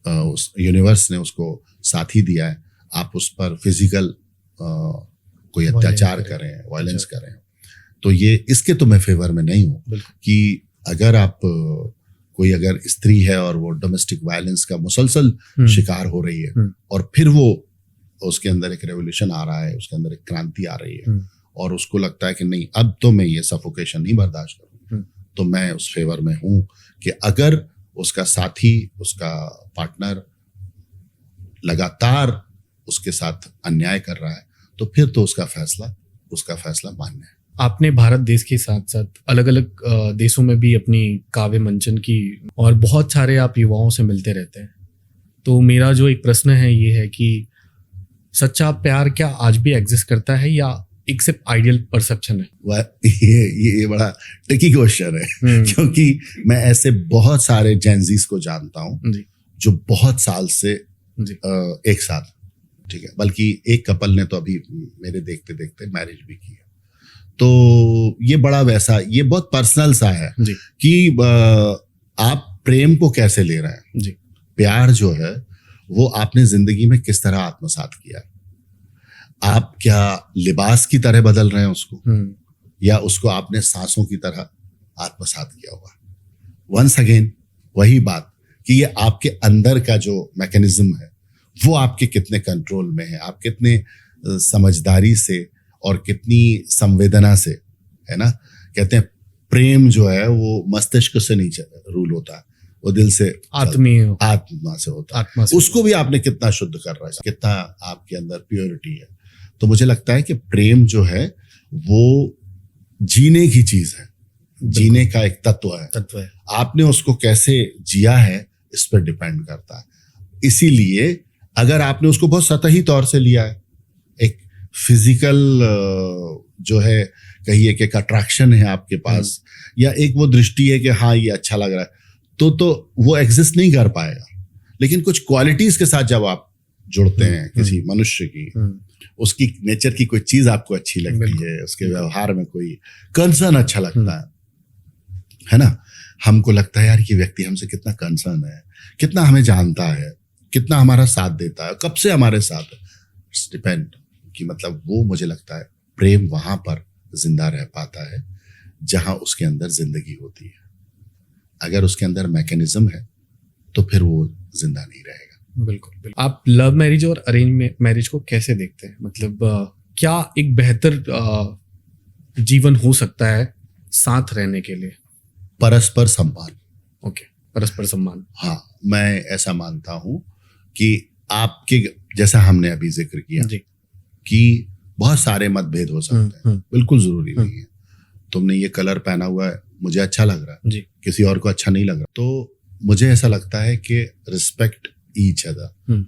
उस यूनिवर्स ने उसको साथी दिया है, आप उस पर फिजिकल कोई अत्याचार करें, वायलेंस करें। तो ये इसके तो मैं फेवर में नहीं हूँ कि अगर आप कोई अगर स्त्री है और वो डोमेस्टिक वायलेंस का मुसलसल शिकार हो रही है, और फिर वो उसके अंदर एक रेवोल्यूशन आ रहा है, उसके अंदर एक क्रांति आ रही है, और उसको लगता है कि नहीं अब तो मैं ये सफोकेशन नहीं बर्दाश्त करूँ, तो मैं उस फेवर में हूँ कि अगर उसका साथी, उसका पार्टनर लगातार उसके साथ अन्याय कर रहा है तो फिर तो उसका फैसला मान्य है। आपने भारत देश के साथ साथ अलग अलग देशों में भी अपनी काव्य मंचन की, और बहुत सारे आप युवाओं से मिलते रहते हैं। तो मेरा जो एक प्रश्न है ये है कि सच्चा प्यार क्या आज भी एग्जिस्ट करता है या एक सिर्फ आइडियल परसेप्शन है? ये बड़ा ट्रिकी क्वेश्चन है क्योंकि मैं ऐसे बहुत सारे जेनजीज को जानता हूँ जो बहुत साल से एक साथ, ठीक है, बल्कि एक कपल ने तो अभी मेरे देखते देखते मैरिज भी की है। तो ये बड़ा वैसा, ये बहुत पर्सनल सा है कि आप प्रेम को कैसे ले रहे हैं जी। प्यार जो है वो आपने जिंदगी में किस तरह आत्मसात किया, आप क्या लिबास की तरह बदल रहे हैं उसको, या उसको आपने सांसों की तरह आत्मसात किया होगा। वंस अगेन वही बात कि ये आपके अंदर का जो मैकेनिज्म है वो आपके कितने कंट्रोल में है, आप कितने समझदारी से और कितनी संवेदना से, है ना। कहते हैं प्रेम जो है वो मस्तिष्क से नहीं रूल होता, वो दिल से, आत्मा से होता है। उसको भी आपने कितना शुद्ध कर रहा है, कितना आपके अंदर प्योरिटी है। तो मुझे लगता है कि प्रेम जो है वो जीने की चीज है, जीने का एक तत्व है। आपने उसको कैसे जिया है इस पर डिपेंड करता है। इसीलिए अगर आपने उसको बहुत सतही तौर से लिया है, एक फिजिकल जो है कहिए कि एक अट्रैक्शन है आपके पास, या एक वो दृष्टि है कि हाँ ये अच्छा लग रहा है, तो वो एग्जिस्ट नहीं कर पाएगा। लेकिन कुछ क्वालिटीज के साथ जब आप जुड़ते हैं किसी मनुष्य की, उसकी नेचर की कोई चीज आपको अच्छी लगती है, उसके व्यवहार में कोई कंसर्न अच्छा लगता है ना, हमको लगता है यार कि व्यक्ति हमसे कितना कंसर्न है, कितना हमें जानता है, कितना हमारा साथ देता है, कब से हमारे साथ है, डिपेंड कि मतलब वो मुझे लगता है प्रेम वहां पर जिंदा रह पाता है जहां उसके अंदर जिंदगी होती है। अगर उसके अंदर मैकेनिज्म है तो फिर वो जिंदा नहीं रहेगा। बिल्कुल। आप लव मैरिज और अरेंज मैरिज को कैसे देखते हैं? मतलब क्या एक बेहतर जीवन हो सकता है साथ रहने के लिए? परस्पर सम्मान। ओके, परस्पर सम्मान। हाँ, मैं ऐसा मानता हूं कि आपके जैसा हमने अभी जिक्र किया जी, कि बहुत सारे मतभेद हो सकते हैं, बिल्कुल जरूरी नहीं है। तुमने ये कलर पहना हुआ है, मुझे अच्छा लग रहा है, जी, किसी और को अच्छा नहीं लग रहा, तो मुझे ऐसा लगता है कि रिस्पेक्ट ईच अदर।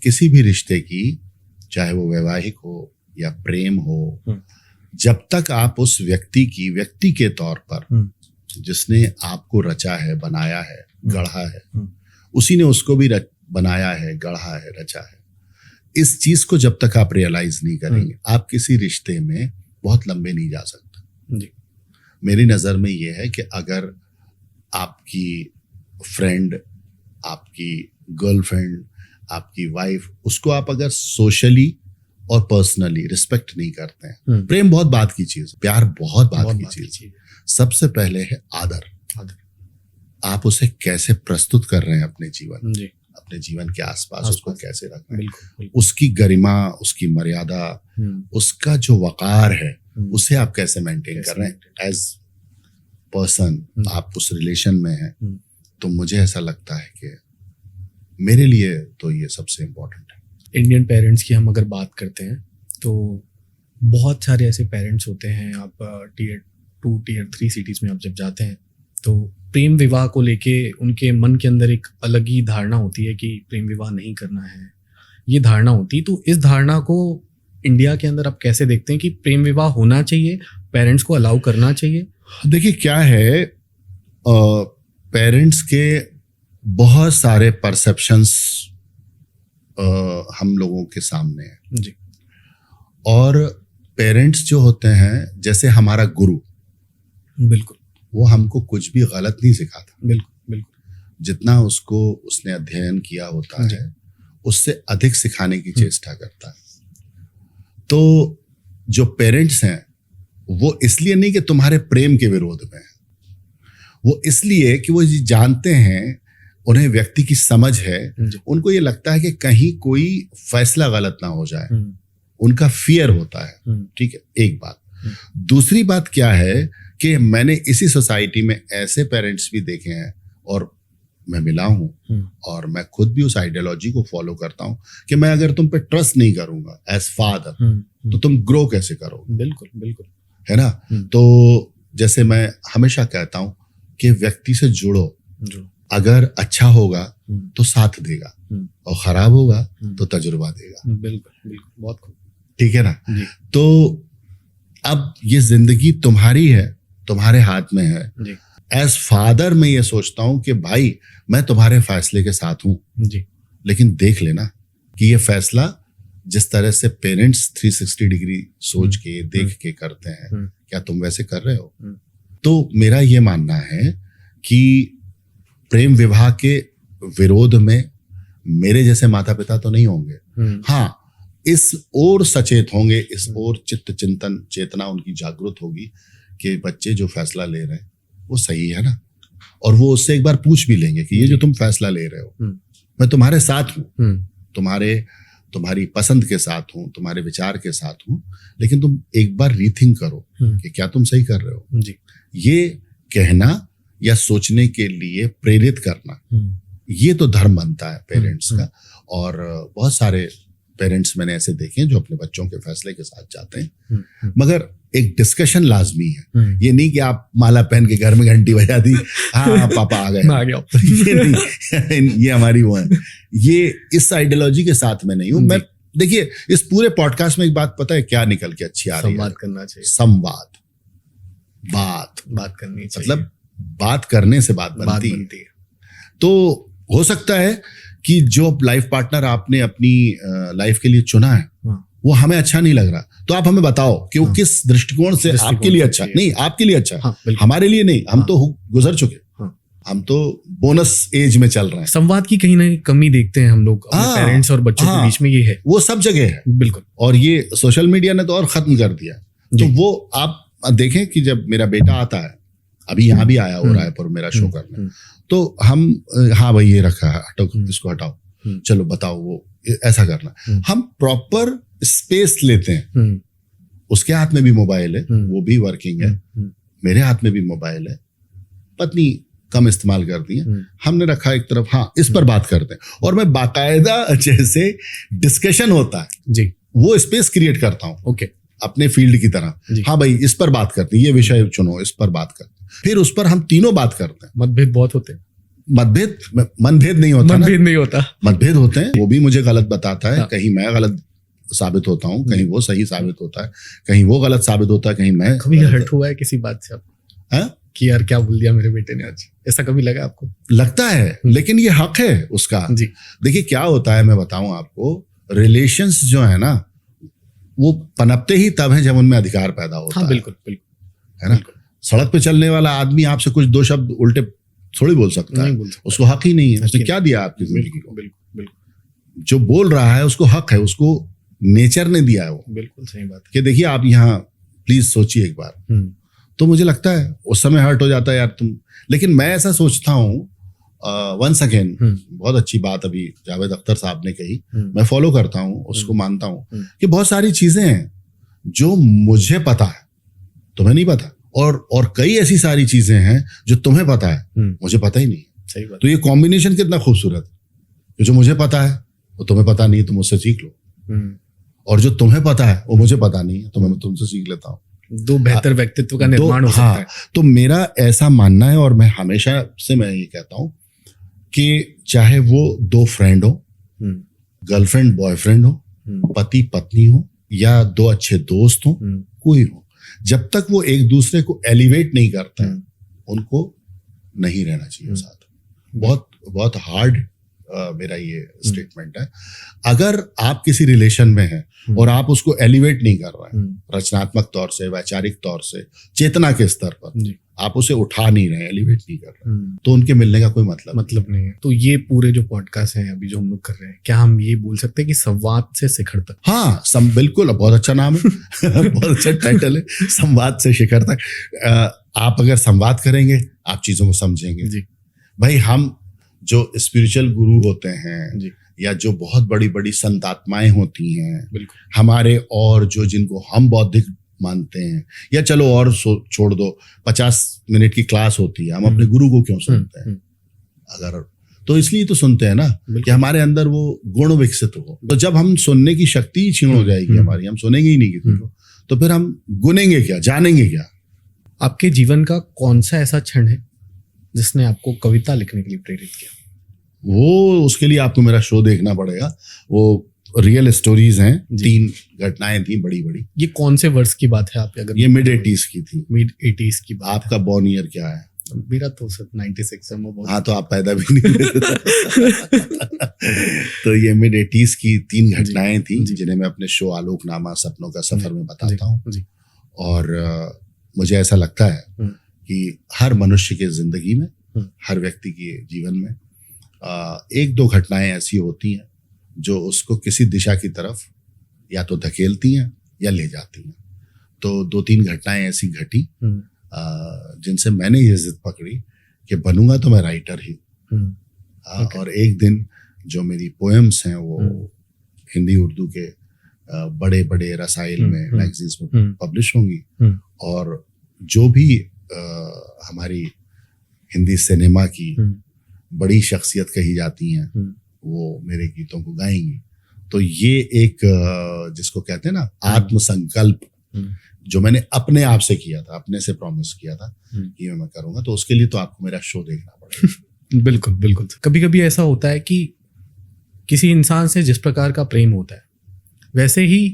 किसी भी रिश्ते की, चाहे वो वैवाहिक हो या प्रेम हो, जब तक आप उस व्यक्ति के तौर पर जिसने आपको रचा है, बनाया है, गढ़ा है, उसी ने उसको भी बनाया है, गढ़ा है, रचा है, इस चीज को जब तक आप रियलाइज नहीं करेंगे, आप किसी रिश्ते में बहुत लंबे नहीं जा सकते। जी। मेरी नजर में ये है कि अगर आपकी फ्रेंड, आपकी गर्लफ्रेंड, आपकी वाइफ, उसको आप अगर सोशली और पर्सनली रिस्पेक्ट नहीं करते हैं, प्रेम बहुत बात की चीज, प्यार बहुत बात की चीज, सबसे पहले है आदर। आप उसे कैसे प्रस्तुत कर रहे हैं अपने जीवन, जी, अपने जीवन के आसपास उसको कैसे रख रहे हैं, बिल्कुल। उसकी गरिमा, उसकी मर्यादा, उसका जो वकार है, उसे आप कैसे मेंटेन कर रहे हैं एज पर्सन, आप उस रिलेशन में हैं। तो मुझे ऐसा लगता है कि मेरे लिए तो ये सबसे इम्पोर्टेंट है। इंडियन पेरेंट्स की हम अगर बात करते हैं तो बहुत सारे ऐसे पेरेंट्स होते हैं, आप टीयर 2 टीयर 3 सिटीज में आप जब जाते हैं तो प्रेम विवाह को लेके उनके मन के अंदर एक अलग ही धारणा होती है कि प्रेम विवाह नहीं करना है, ये धारणा होती है। तो इस धारणा को इंडिया के अंदर आप कैसे देखते हैं कि प्रेम विवाह होना चाहिए, पेरेंट्स को अलाउ करना चाहिए? देखिए क्या है, पेरेंट्स के बहुत सारे परसेप्शंस हम लोगों के सामने है जी, और पेरेंट्स जो होते हैं जैसे हमारा गुरु, बिल्कुल, वो हमको कुछ भी गलत नहीं सिखाता। बिल्कुल। जितना उसने अध्ययन किया होता है उससे अधिक सिखाने की चेष्टा करता है। तो जो पेरेंट्स हैं वो इसलिए नहीं कि तुम्हारे प्रेम के विरोध में है, वो इसलिए कि वो जानते हैं, उन्हें व्यक्ति की समझ है, उनको ये लगता है कि कहीं कोई फैसला गलत ना हो जाए, उनका फियर होता है। ठीक है, एक बात। दूसरी बात क्या है कि मैंने इसी सोसाइटी में ऐसे पेरेंट्स भी देखे हैं और मैं मिला हूं, और मैं खुद भी उस आइडियोलॉजी को फॉलो करता हूं कि मैं अगर तुम पे ट्रस्ट नहीं करूंगा एज फादर तो तुम ग्रो कैसे करोगे? बिल्कुल, है ना। तो जैसे मैं हमेशा कहता हूं कि व्यक्ति से जुड़ो, अगर अच्छा होगा तो साथ देगा और खराब होगा तो तजुर्बा देगा। बिल्कुल, बहुत खूब। ठीक है ना। तो अब ये जिंदगी तुम्हारी है, तुम्हारे हाथ में है। एज फादर मैं ये सोचता हूं कि भाई मैं तुम्हारे फैसले के साथ हूं, लेकिन देख लेना कि ये फैसला जिस तरह से पेरेंट्स 360 डिग्री सोच के देख के करते हैं, क्या तुम वैसे कर रहे हो? तो मेरा ये मानना है कि प्रेम विवाह के विरोध में मेरे जैसे माता पिता तो नहीं होंगे। हाँ, इस ओर सचेत होंगे, इस ओर चित्त चिंतन चेतना उनकी जागृत होगी कि बच्चे जो फैसला ले रहे हैं वो सही है ना, और वो उससे एक बार पूछ भी लेंगे कि ये जो तुम फैसला ले रहे हो मैं तुम्हारे साथ हूँ, तुम्हारी पसंद के साथ हूँ, तुम्हारे विचार के साथ हूँ, लेकिन तुम एक बार रीथिंक करो कि क्या तुम सही कर रहे हो जी। ये कहना या सोचने के लिए प्रेरित करना, ये तो धर्म बनता है पेरेंट्स का। और बहुत सारे पेरेंट्स मैंने ऐसे देखे हैं जो अपने बच्चों के फैसले के साथ जाते हैं, मगर एक डिस्कशन लाजमी है। ये नहीं कि आप माला पहन के घर में घंटी बजा दी, हाँ पापा आ गए, मैं आ गया। ये नहीं, ये हमारी वो है, ये इस आइडियोलॉजी के साथ मैं नहीं हूं। मैं देखिए इस पूरे पॉडकास्ट में एक बात पता है क्या निकल के अच्छी आ रही है, संवाद करना चाहिए, संवाद, बात करनी चाहिए, मतलब बात करने से बात बनती है। तो हो सकता है कि जो लाइफ पार्टनर आपने अपनी लाइफ के लिए चुना है वो हमें अच्छा नहीं लग रहा, तो आप हमें बताओ कि वो किस दृष्टिकोण से आपके लिए अच्छा नहीं, आपके लिए अच्छा, हमारे लिए नहीं, हम तो गुजर चुके, हम तो बोनस एज में चल रहे हैं। संवाद की कहीं ना कहीं कमी देखते हैं हम लोग अपने पेरेंट्स और बच्चों के बीच में, ये है, वो सब जगह है बिल्कुल। और ये सोशल मीडिया ने तो और खत्म कर दिया। तो वो आप देखें कि जब मेरा बेटा आता है, अभी यहाँ भी आया हो रायपुर मेरा शो करने, तो हम हाँ भाई ये रखा है, हटो इसको हटाओ, चलो बताओ वो ऐसा करना, हम प्रॉपर स्पेस लेते हैं। उसके हाथ में भी मोबाइल है, वो भी वर्किंग है, मेरे हाथ में भी मोबाइल है, पत्नी कम इस्तेमाल करती है, हमने रखा एक तरफ, हाँ इस पर बात करते हैं, और मैं बाकायदा जैसे डिस्कशन होता है जी वो स्पेस क्रिएट करता हूँ, ओके, अपने फील्ड की तरह। हाँ भाई इस पर बात करते हैं, ये विषय चुनो, इस पर बात करते हैं, फिर उस पर हम तीनों बात करते हैं। मतभेद बहुत होते हैं, मनभेद नहीं होता, मनभेद नहीं होता, मतभेद होते हैं, वो भी मुझे गलत बताता है, कहीं मैं गलत साबित होता हूँ, कहीं वो सही साबित होता है, कहीं वो गलत साबित होता है, कहीं मैं। कभी हर्ट हुआ है किसी बात से आपको कि यार क्या बोल दिया मेरे बेटे ने आज, ऐसा कभी लगा आपको? लगता है, लेकिन ये हक है उसका जी। देखिए क्या होता है, मैं बताऊं आपको, रिलेशंस जो है ना वो पनपते ही तब है जब उनमें अधिकार पैदा होता है। बिल्कुल बिल्कुल, है ना। सड़क पे चलने वाला आदमी आपसे कुछ दो शब्द उल्टे थोड़ी बोल सकता है, उसको हक ही नहीं है, उसने क्या दिया आपकी जिंदगी को? बिल्कुल, जो बोल रहा है उसको हक है, उसको नेचर ने दिया है वो। बिल्कुल सही बात है कि देखिए आप यहाँ प्लीज सोचिए एक बार। तो मुझे लगता है उस समय हर्ट हो जाता है यार तुम, लेकिन मैं ऐसा सोचता हूँ, वंस अगेन बहुत अच्छी बात अभी जावेद अख्तर साहब ने कही, मैं फॉलो करता हूँ उसको, मानता हूँ कि बहुत सारी चीजें हैं जो मुझे पता है तुम्हें नहीं पता, और कई ऐसी सारी चीजें हैं जो तुम्हें पता है मुझे पता ही नहीं। सही बात। तो ये कॉम्बिनेशन कितना खूबसूरत है, जो मुझे पता है वो तुम्हें पता नहीं है, तुम मुझसे सीख लो, और जो तुम्हें पता है वो मुझे पता नहीं है, तो मैं तुमसे सीख लेता हूँ। दो बेहतर व्यक्तित्व का निर्माण हो सकता है। तो मेरा ऐसा मानना है, और मैं हमेशा से मैं ये कहता हूँ कि चाहे वो दो फ्रेंड हो, गर्लफ्रेंड बॉयफ्रेंड हो, पति पत्नी हो, या दो अच्छे दोस्त हो, कोई हो, जब तक वो एक दूसरे को एलिवेट नहीं करते हैं उनको नहीं रहना चाहिए साथ। बहुत बहुत हार्ड मेरा ये स्टेटमेंट है। अगर आप किसी रिलेशन में हैं और आप उसको एलिवेट नहीं कर रहे हैं रचनात्मक तौर से, वैचारिक तौर से, चेतना के स्तर पर आप उसे उठा नहीं रहे, एलिवेट नहीं कर रहे, तो उनके मिलने का कोई मतलब नहीं है। तो ये पूरे जो पॉडकास्ट हैं अभी जो हम लोग कर रहे हैं, क्या हम ये बोल सकते हैं कि संवाद से शिखर तक? हाँ बिल्कुल, बहुत अच्छा नाम है बहुत अच्छा टाइटल है, संवाद से शिखर तक। आप अगर संवाद करेंगे आप चीजों को समझेंगे जी। भाई हम जो स्पिरिचुअल गुरु होते हैं जी, या जो बहुत बड़ी बड़ी संत आत्माएं होती हैं हमारे, और जो जिनको हम बौद्धिक मानते हैं, या चलो और छोड़ दो 50 मिनट की क्लास होती है, हम अपने गुरु को क्यों सुनते हैं? अगर तो इसलिए तो सुनते हैं ना कि हमारे अंदर वो गुण विकसित हो। तो जब हम सुनने की शक्ति छीन हो जाएगी हमारी, हम सुनेंगे ही नहीं किसी को, तो फिर हम गुनेंगे क्या, जानेंगे क्या? आपके जीवन का कौन सा ऐसा क्षण है जिसने आपको कविता लिखने के लिए प्रेरित किया? वो उसके लिए आपको मेरा शो देखना पड़ेगा, वो रियल स्टोरीज हैं, 3 घटनाएं थी बड़ी बड़ी। ये कौन से वर्ष की बात है आप अगर? ये मिड 80s की थी। मिड 80s की बात। आपका बॉर्न ईयर क्या है? मेरा तो सर 96 है। हाँ तो आप पैदा भी नहीं तो ये मिड 80s की 3 घटनाएं थी जिन्हें मैं अपने शो आलोकनामा सपनों का सफर में बताता हूँ। और मुझे ऐसा लगता है कि हर मनुष्य के जिंदगी में, हर व्यक्ति के जीवन में 1-2 घटनाएं ऐसी होती हैं जो उसको किसी दिशा की तरफ या तो धकेलती हैं या ले जाती हैं। तो 2-3 घटनाएं ऐसी घटी जिनसे मैंने ये जिद पकड़ी कि बनूंगा तो मैं राइटर ही हूँ। और एक दिन जो मेरी पोएम्स हैं वो हिंदी उर्दू के बड़े बड़े रसाइल में, मैगजीन्स में पब्लिश होंगी, और जो भी हमारी हिंदी सिनेमा की बड़ी शख्सियत कही जाती हैं वो मेरे गीतों को गाएंगी। तो ये एक जिसको कहते हैं ना आत्मसंकल्प, जो मैंने अपने आप से किया था, अपने से प्रॉमिस किया था कि मैं करूंगा, तो उसके लिए तो आपको मेरा शो देखना पड़ेगा। बिल्कुल बिल्कुल। कभी कभी ऐसा होता है कि किसी इंसान से जिस प्रकार का प्रेम होता है, वैसे ही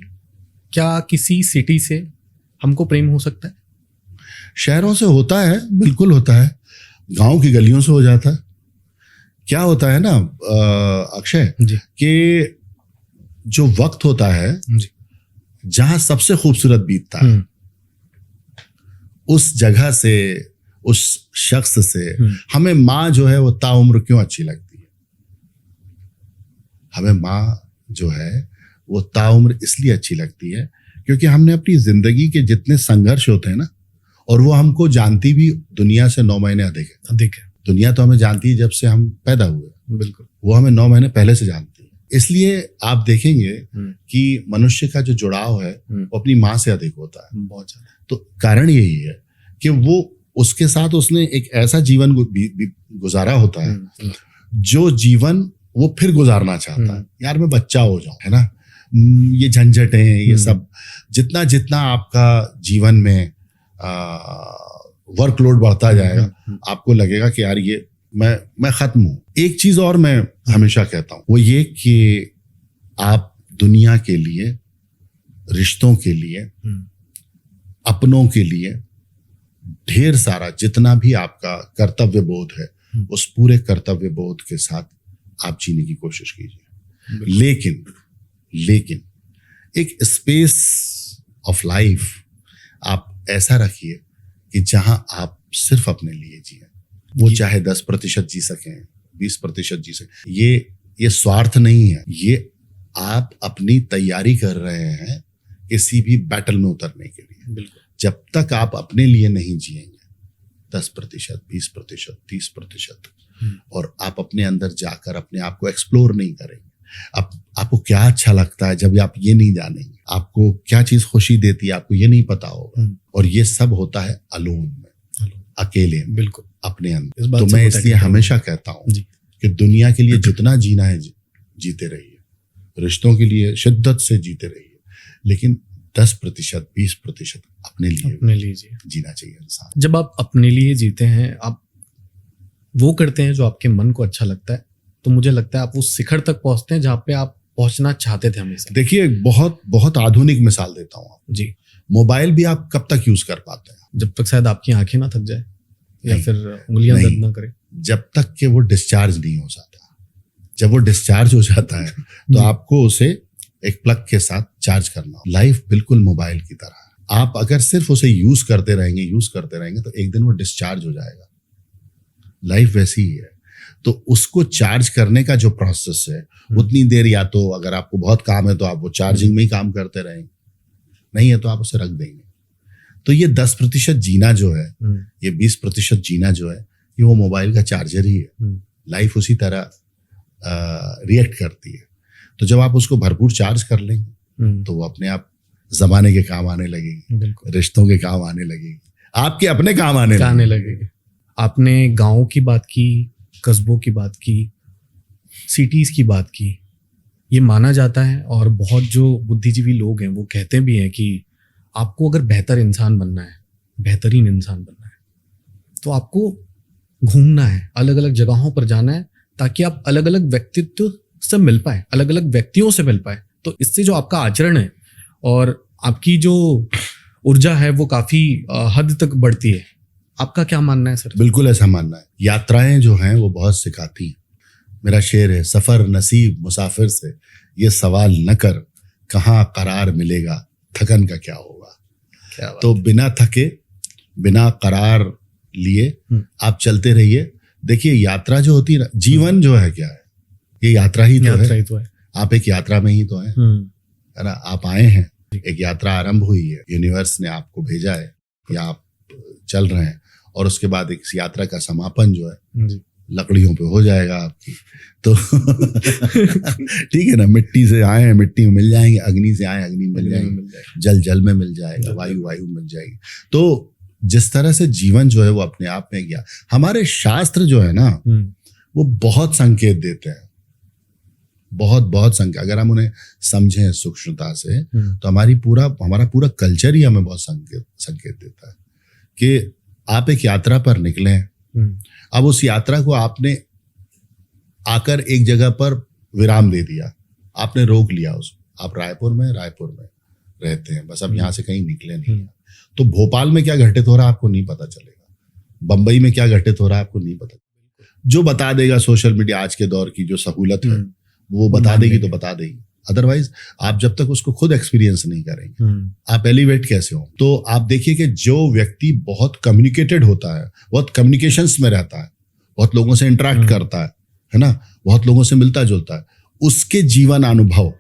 क्या किसी सिटी से हमको प्रेम हो सकता है? शहरों से होता है, बिल्कुल होता है, गांव की गलियों से हो जाता है। क्या होता है ना अक्षय, कि जो वक्त होता है जहां सबसे खूबसूरत बीतता है, उस जगह से, उस शख्स से हमें माँ जो है वो ताउम्र क्यों अच्छी लगती है? हमें माँ जो है वो ताउम्र इसलिए अच्छी लगती है क्योंकि हमने अपनी जिंदगी के जितने संघर्ष होते हैं ना, और वो हमको जानती भी दुनिया से 9 महीने अधिक है। दुनिया तो हमें जानती है जब से हम पैदा हुए, बिल्कुल, वो हमें 9 महीने पहले से जानती है। इसलिए आप देखेंगे कि मनुष्य का जो जुड़ाव है वो अपनी माँ से अधिक होता है, बहुत ज्यादा। तो कारण यही है कि वो उसके साथ उसने एक ऐसा जीवन गुजारा होता है जो जीवन वो फिर गुजारना चाहता है। यार मैं बच्चा हो जाऊं, है ना, ये झंझटें, ये सब जितना जितना आपका जीवन में वर्कलोड बढ़ता जाएगा, आपको लगेगा कि यार ये मैं खत्म हूं। एक चीज और मैं हमेशा कहता हूं, वो ये कि आप दुनिया के लिए, रिश्तों के लिए, अपनों के लिए ढेर सारा जितना भी आपका कर्तव्य बोध है, उस पूरे कर्तव्य बोध के साथ आप जीने की कोशिश कीजिए। लेकिन एक स्पेस ऑफ लाइफ आप ऐसा रखिए कि जहां आप सिर्फ अपने लिए जिए। वो चाहे 10% जी सकें, 20% जी सकें, ये स्वार्थ नहीं है, ये आप अपनी तैयारी कर रहे हैं किसी भी बैटल में उतरने के लिए। बिल्कुल। जब तक आप अपने लिए नहीं जिएंगे 10%, 20%, 30%, और आप अपने अंदर जाकर अपने आप को एक्सप्लोर नहीं करेंगे, आपको क्या अच्छा लगता है जब आप ये नहीं जानेंगे, आपको क्या चीज खुशी देती है आपको ये नहीं पता होगा, और ये सब होता है अलोन में, अकेले में, बिल्कुल, अपने अंदर। तो मैं इसलिए हमेशा कहता हूं कि दुनिया के लिए जितना जीना है जीते रहिए, रिश्तों के लिए शिद्दत से जीते रहिए, लेकिन 10%, 20% अपने लिए जीना चाहिए इंसान। जब आप अपने लिए जीते हैं, आप वो करते हैं जो आपके मन को अच्छा लगता है, तो मुझे लगता है आप उस शिखर तक पहुंचते हैं जहां पे आप पहुंचना चाहते थे हमेशा। देखिए, बहुत बहुत आधुनिक मिसाल देता हूं आपको जी। मोबाइल भी आप कब तक यूज कर पाते हैं? जब तक शायद आपकी आंखें ना थक जाए या फिर उंगलियां दर्द ना करे, जब तक कि वो डिस्चार्ज नहीं हो जाता। जब वो डिस्चार्ज हो जाता है तो आपको उसे एक प्लग के साथ चार्ज करना। लाइफ बिल्कुल मोबाइल की तरह, आप अगर सिर्फ उसे यूज करते रहेंगे तो एक दिन वो डिस्चार्ज हो जाएगा। लाइफ वैसी ही है। तो उसको चार्ज करने का जो प्रोसेस है, उतनी देर, या तो अगर आपको बहुत काम है तो आप वो चार्जिंग में ही काम करते रहेंगे, नहीं है तो आप उसे रख देंगे। तो ये 10% जीना जो है, ये 20% जीना जो है, ये वो मोबाइल का चार्जर ही है। लाइफ उसी तरह रिएक्ट करती है। तो जब आप उसको भरपूर चार्ज कर लेंगे तो वो अपने आप जमाने के काम आने लगेगी, रिश्तों के काम आने लगेगी, आपके अपने काम आने लगेगी। आपने गाँव की बात की, कस्बों की बात की, सिटीज की बात की। ये माना जाता है और बहुत जो बुद्धिजीवी लोग हैं वो कहते भी हैं कि आपको अगर बेहतर इंसान बनना है, बेहतरीन इंसान बनना है, तो आपको घूमना है, अलग अलग जगहों पर जाना है, ताकि आप अलग अलग व्यक्तित्व से मिल पाए, अलग अलग व्यक्तियों से मिल पाए। तो इससे जो आपका आचरण है और आपकी जो ऊर्जा है वो काफी हद तक बढ़ती है। आपका क्या मानना है सर? बिल्कुल ऐसा मानना है। यात्राएं जो हैं वो बहुत सिखाती हैं। मेरा शेर है, सफर नसीब मुसाफिर से, ये सवाल न कर कहाँ करार मिलेगा, थकन का क्या होगा। तो बिना थके, बिना करार लिए आप चलते रहिए। देखिए, यात्रा जो होती है ना, जीवन जो है क्या है, ये यात्रा ही तो है। आप एक यात्रा में ही तो है। है ना, आप आए हैं, एक यात्रा आरंभ हुई है, यूनिवर्स ने आपको भेजा है या आप चल रहे हैं, और उसके बाद एक यात्रा का समापन जो है जी। लकड़ियों पे हो जाएगा आपकी, तो ठीक है ना, मिट्टी से आए हैं मिट्टी में मिल जाएंगे, अग्नि से आए अग्नि में मिल जाएंगे, जल जल में मिल जाएगा, वायु वायु में मिल जाएगी। तो जिस तरह से जीवन जो है वो अपने आप में गया, हमारे शास्त्र जो है ना वो बहुत संकेत देते हैं, बहुत बहुत संकेत, अगर हम उन्हें समझें सूक्ष्मता से तो हमारा पूरा कल्चर ही हमें बहुत संकेत देता है कि आप एक यात्रा पर निकले, अब उस यात्रा को आपने आकर एक जगह पर विराम दे दिया, आपने रोक लिया उसको, आप रायपुर में रहते हैं, बस अब यहाँ से कहीं निकले नहीं हैं, तो भोपाल में क्या घटित हो रहा है आपको नहीं पता चलेगा, बंबई में क्या घटित हो रहा है आपको नहीं पता, जो बता देगा सोशल मीडिया आज के दौर की जो सहूलत है वो बता देगी तो बता देगी, अदरवाइज आप जब तक उसको खुद एक्सपीरियंस नहीं करेंगे आप एलिवेट कैसे हो। तो आप देखिए कि जो व्यक्ति बहुत कम्युनिकेटेड होता है, बहुत कम्युनिकेशंस में रहता है, बहुत लोगों से इंटरेक्ट करता है ना, बहुत लोगों से मिलता जुलता है, उसके जीवन अनुभव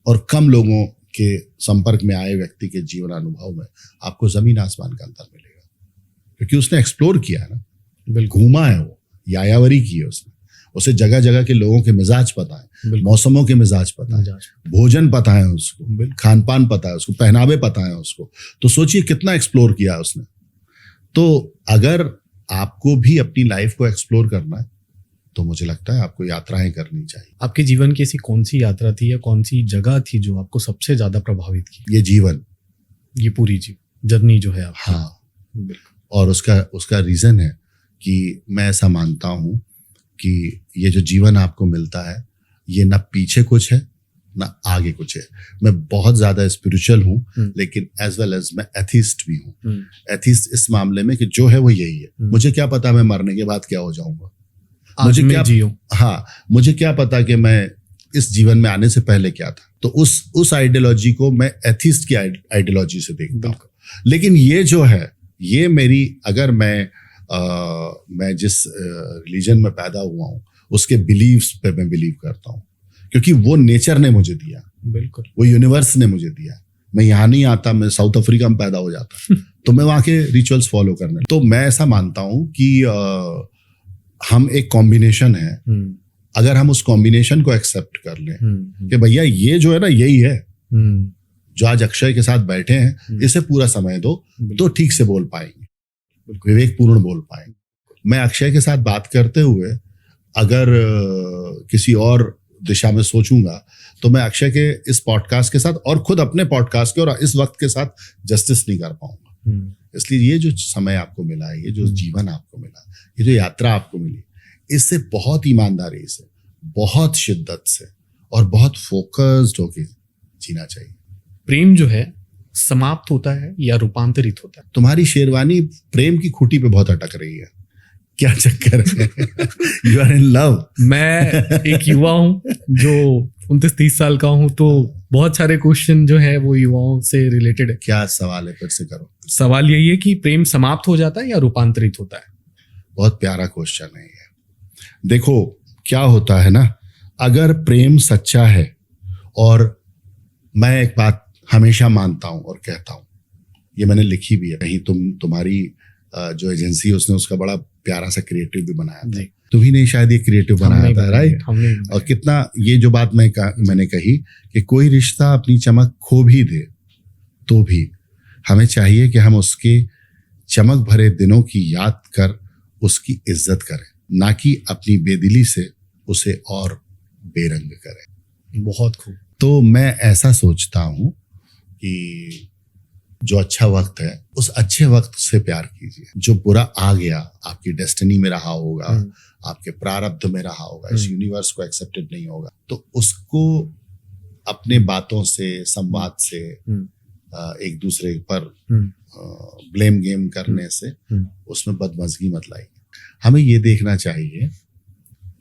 और कम लोगों के संपर्क में आए व्यक्ति के जीवन अनुभव में आपको जमीन आसमान का अंतर मिलेगा, क्योंकि उसने एक्सप्लोर किया है ना, घूमा है, वो यायावरी की है उसने, उसे जगह जगह के लोगों के मिजाज पता है, मौसमों के मिजाज पता है, भोजन पता है उसको, खान पान पता है उसको, पहनावे पता है उसको, तो सोचिए कितना एक्सप्लोर किया उसने। तो अगर आपको भी अपनी लाइफ को एक्सप्लोर करना है तो मुझे लगता है आपको यात्राएं करनी चाहिए। आपके जीवन की ऐसी कौन सी यात्रा थी या कौन सी जगह थी जो आपको सबसे ज्यादा प्रभावित की? ये जीवन, ये पूरी जर्नी जो है आपकी। हाँ, और उसका रीजन है कि मैं ऐसा मानता हूं कि ये जो जीवन आपको मिलता है ये ना पीछे कुछ है ना आगे कुछ है। मैं बहुत ज्यादा स्पिरिचुअल हूँ लेकिन एज वेल एज मैं एथिस्ट भी हूँ। एथिस्ट इस मामले में कि जो है वो यही है, मुझे क्या पता मैं मरने के बाद क्या हो जाऊंगा, मुझे क्या जियो, हाँ मुझे क्या पता कि मैं इस जीवन में आने से पहले क्या था। तो उस आइडियोलॉजी को मैं एथिस्ट की आइडियोलॉजी से देखता हूँ। लेकिन ये जो है ये मेरी, अगर मैं जिस रिलीजन में पैदा हुआ हूँ उसके बिलीव्स पे मैं बिलीव करता हूँ, क्योंकि वो नेचर ने मुझे दिया, बिल्कुल वो यूनिवर्स ने मुझे दिया। मैं यहाँ नहीं आता, मैं साउथ अफ्रीका में पैदा हो जाता तो मैं वहाँ के रिचुअल्स फॉलो करने। तो मैं ऐसा मानता हूँ कि हम एक कॉम्बिनेशन है, अगर हम उस कॉम्बिनेशन को एक्सेप्ट कर लें कि भैया ये जो है ना यही है, जो आज अक्षय के साथ बैठे हैं इसे पूरा समय दो तो ठीक से बोल पाएंगे, विवेकपूर्ण बोल पाएंगे। मैं अक्षय के साथ बात करते हुए अगर किसी और दिशा में सोचूंगा तो मैं अक्षय के इस पॉडकास्ट के साथ और खुद अपने पॉडकास्ट के और इस वक्त के साथ जस्टिस नहीं कर पाऊंगा। इसलिए ये जो समय आपको मिला है, ये जो जीवन आपको मिला, ये जो यात्रा आपको मिली, इससे बहुत ईमानदारी से, बहुत शिद्दत से और बहुत फोकस्ड होके जीना चाहिए। प्रेम जो है समाप्त होता है या रूपांतरित होता है? तुम्हारी शेरवानी प्रेम की खूंटी पे बहुत अटक रही है, क्या चक्कर है? You are in love. मैं एक युवा हूँ जो 29-30 साल का हूँ, तो बहुत सारे क्वेश्चन जो है वो युवाओं से रिलेटेड है। क्या सवाल है, फिर से करो। सवाल यही है कि प्रेम समाप्त हो जाता है या रूपांतरित होता है? बहुत प्यारा क्वेश्चन है ये। देखो क्या होता है ना, अगर प्रेम सच्चा है, और मैं एक बात हमेशा मानता हूं और कहता हूं, ये मैंने लिखी भी है कहीं, तुम्हारी जो एजेंसी है उसने उसका बड़ा प्यारा सा क्रिएटिव भी बनाया था, तुम्ही ने शायद ये क्रिएटिव बनाया था, राइट? और कितना ये जो बात मैंने कही कि कोई रिश्ता अपनी चमक खो भी दे तो भी हमें चाहिए कि हम उसके चमक भरे दिनों की याद कर उसकी इज्जत करें, ना कि अपनी बेदिली से उसे और बेरंग करें। बहुत खूब। तो मैं ऐसा सोचता हूं कि जो अच्छा वक्त है उस अच्छे वक्त से प्यार कीजिए। जो बुरा आ गया, आपकी डेस्टिनी में रहा होगा, आपके प्रारब्ध में रहा होगा, इस यूनिवर्स को एक्सेप्टेड नहीं होगा, तो उसको अपने बातों से, संवाद से, एक दूसरे पर ब्लेम गेम करने से उसमें बदमज़गी मत लाइए। हमें ये देखना चाहिए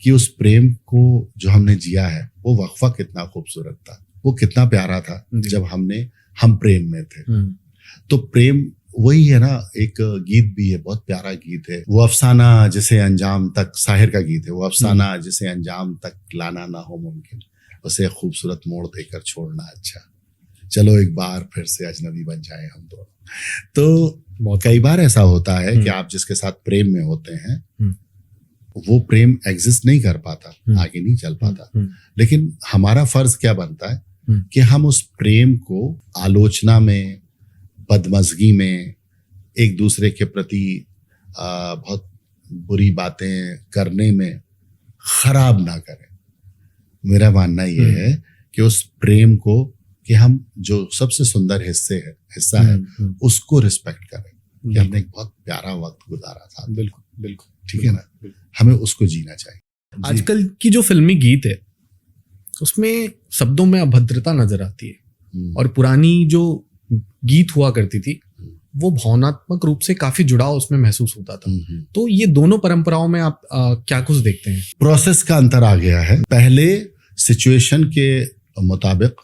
कि उस प्रेम को जो हमने जिया है वो वक्फा कितना खूबसूरत था, वो कितना प्यारा था जब हम प्रेम में थे। तो प्रेम वही है ना, एक गीत भी है, बहुत प्यारा गीत है, वो अफसाना जिसे अंजाम तक, साहिर का गीत है, वो अफसाना जिसे अंजाम तक लाना ना हो मुमकिन, उसे एक खूबसूरत मोड़ देकर छोड़ना अच्छा, चलो एक बार फिर से अजनबी बन जाए हम दोनों। तो कई बार ऐसा होता है कि आप जिसके साथ प्रेम में होते हैं वो प्रेम एग्जिस्ट नहीं कर पाता, आगे नहीं चल पाता, लेकिन हमारा फर्ज क्या बनता है कि हम उस प्रेम को आलोचना में, बदमज़गी में, एक दूसरे के प्रति बहुत बुरी बातें करने में खराब ना करें। मेरा मानना ये है कि उस प्रेम को, कि हम जो सबसे सुंदर हिस्सा है उसको रिस्पेक्ट करें कि हमने एक बहुत प्यारा वक्त गुजारा था। बिल्कुल बिल्कुल, ठीक है ना, हमें उसको जीना चाहिए। आजकल की जो फिल्मी गीत है उसमें शब्दों में अभद्रता नजर आती है, और पुरानी जो गीत हुआ करती थी वो भावनात्मक रूप से काफी जुड़ाव उसमें महसूस होता था। तो ये दोनों परंपराओं में आप क्या कुछ देखते हैं? प्रोसेस का अंतर आ गया है। पहले सिचुएशन के मुताबिक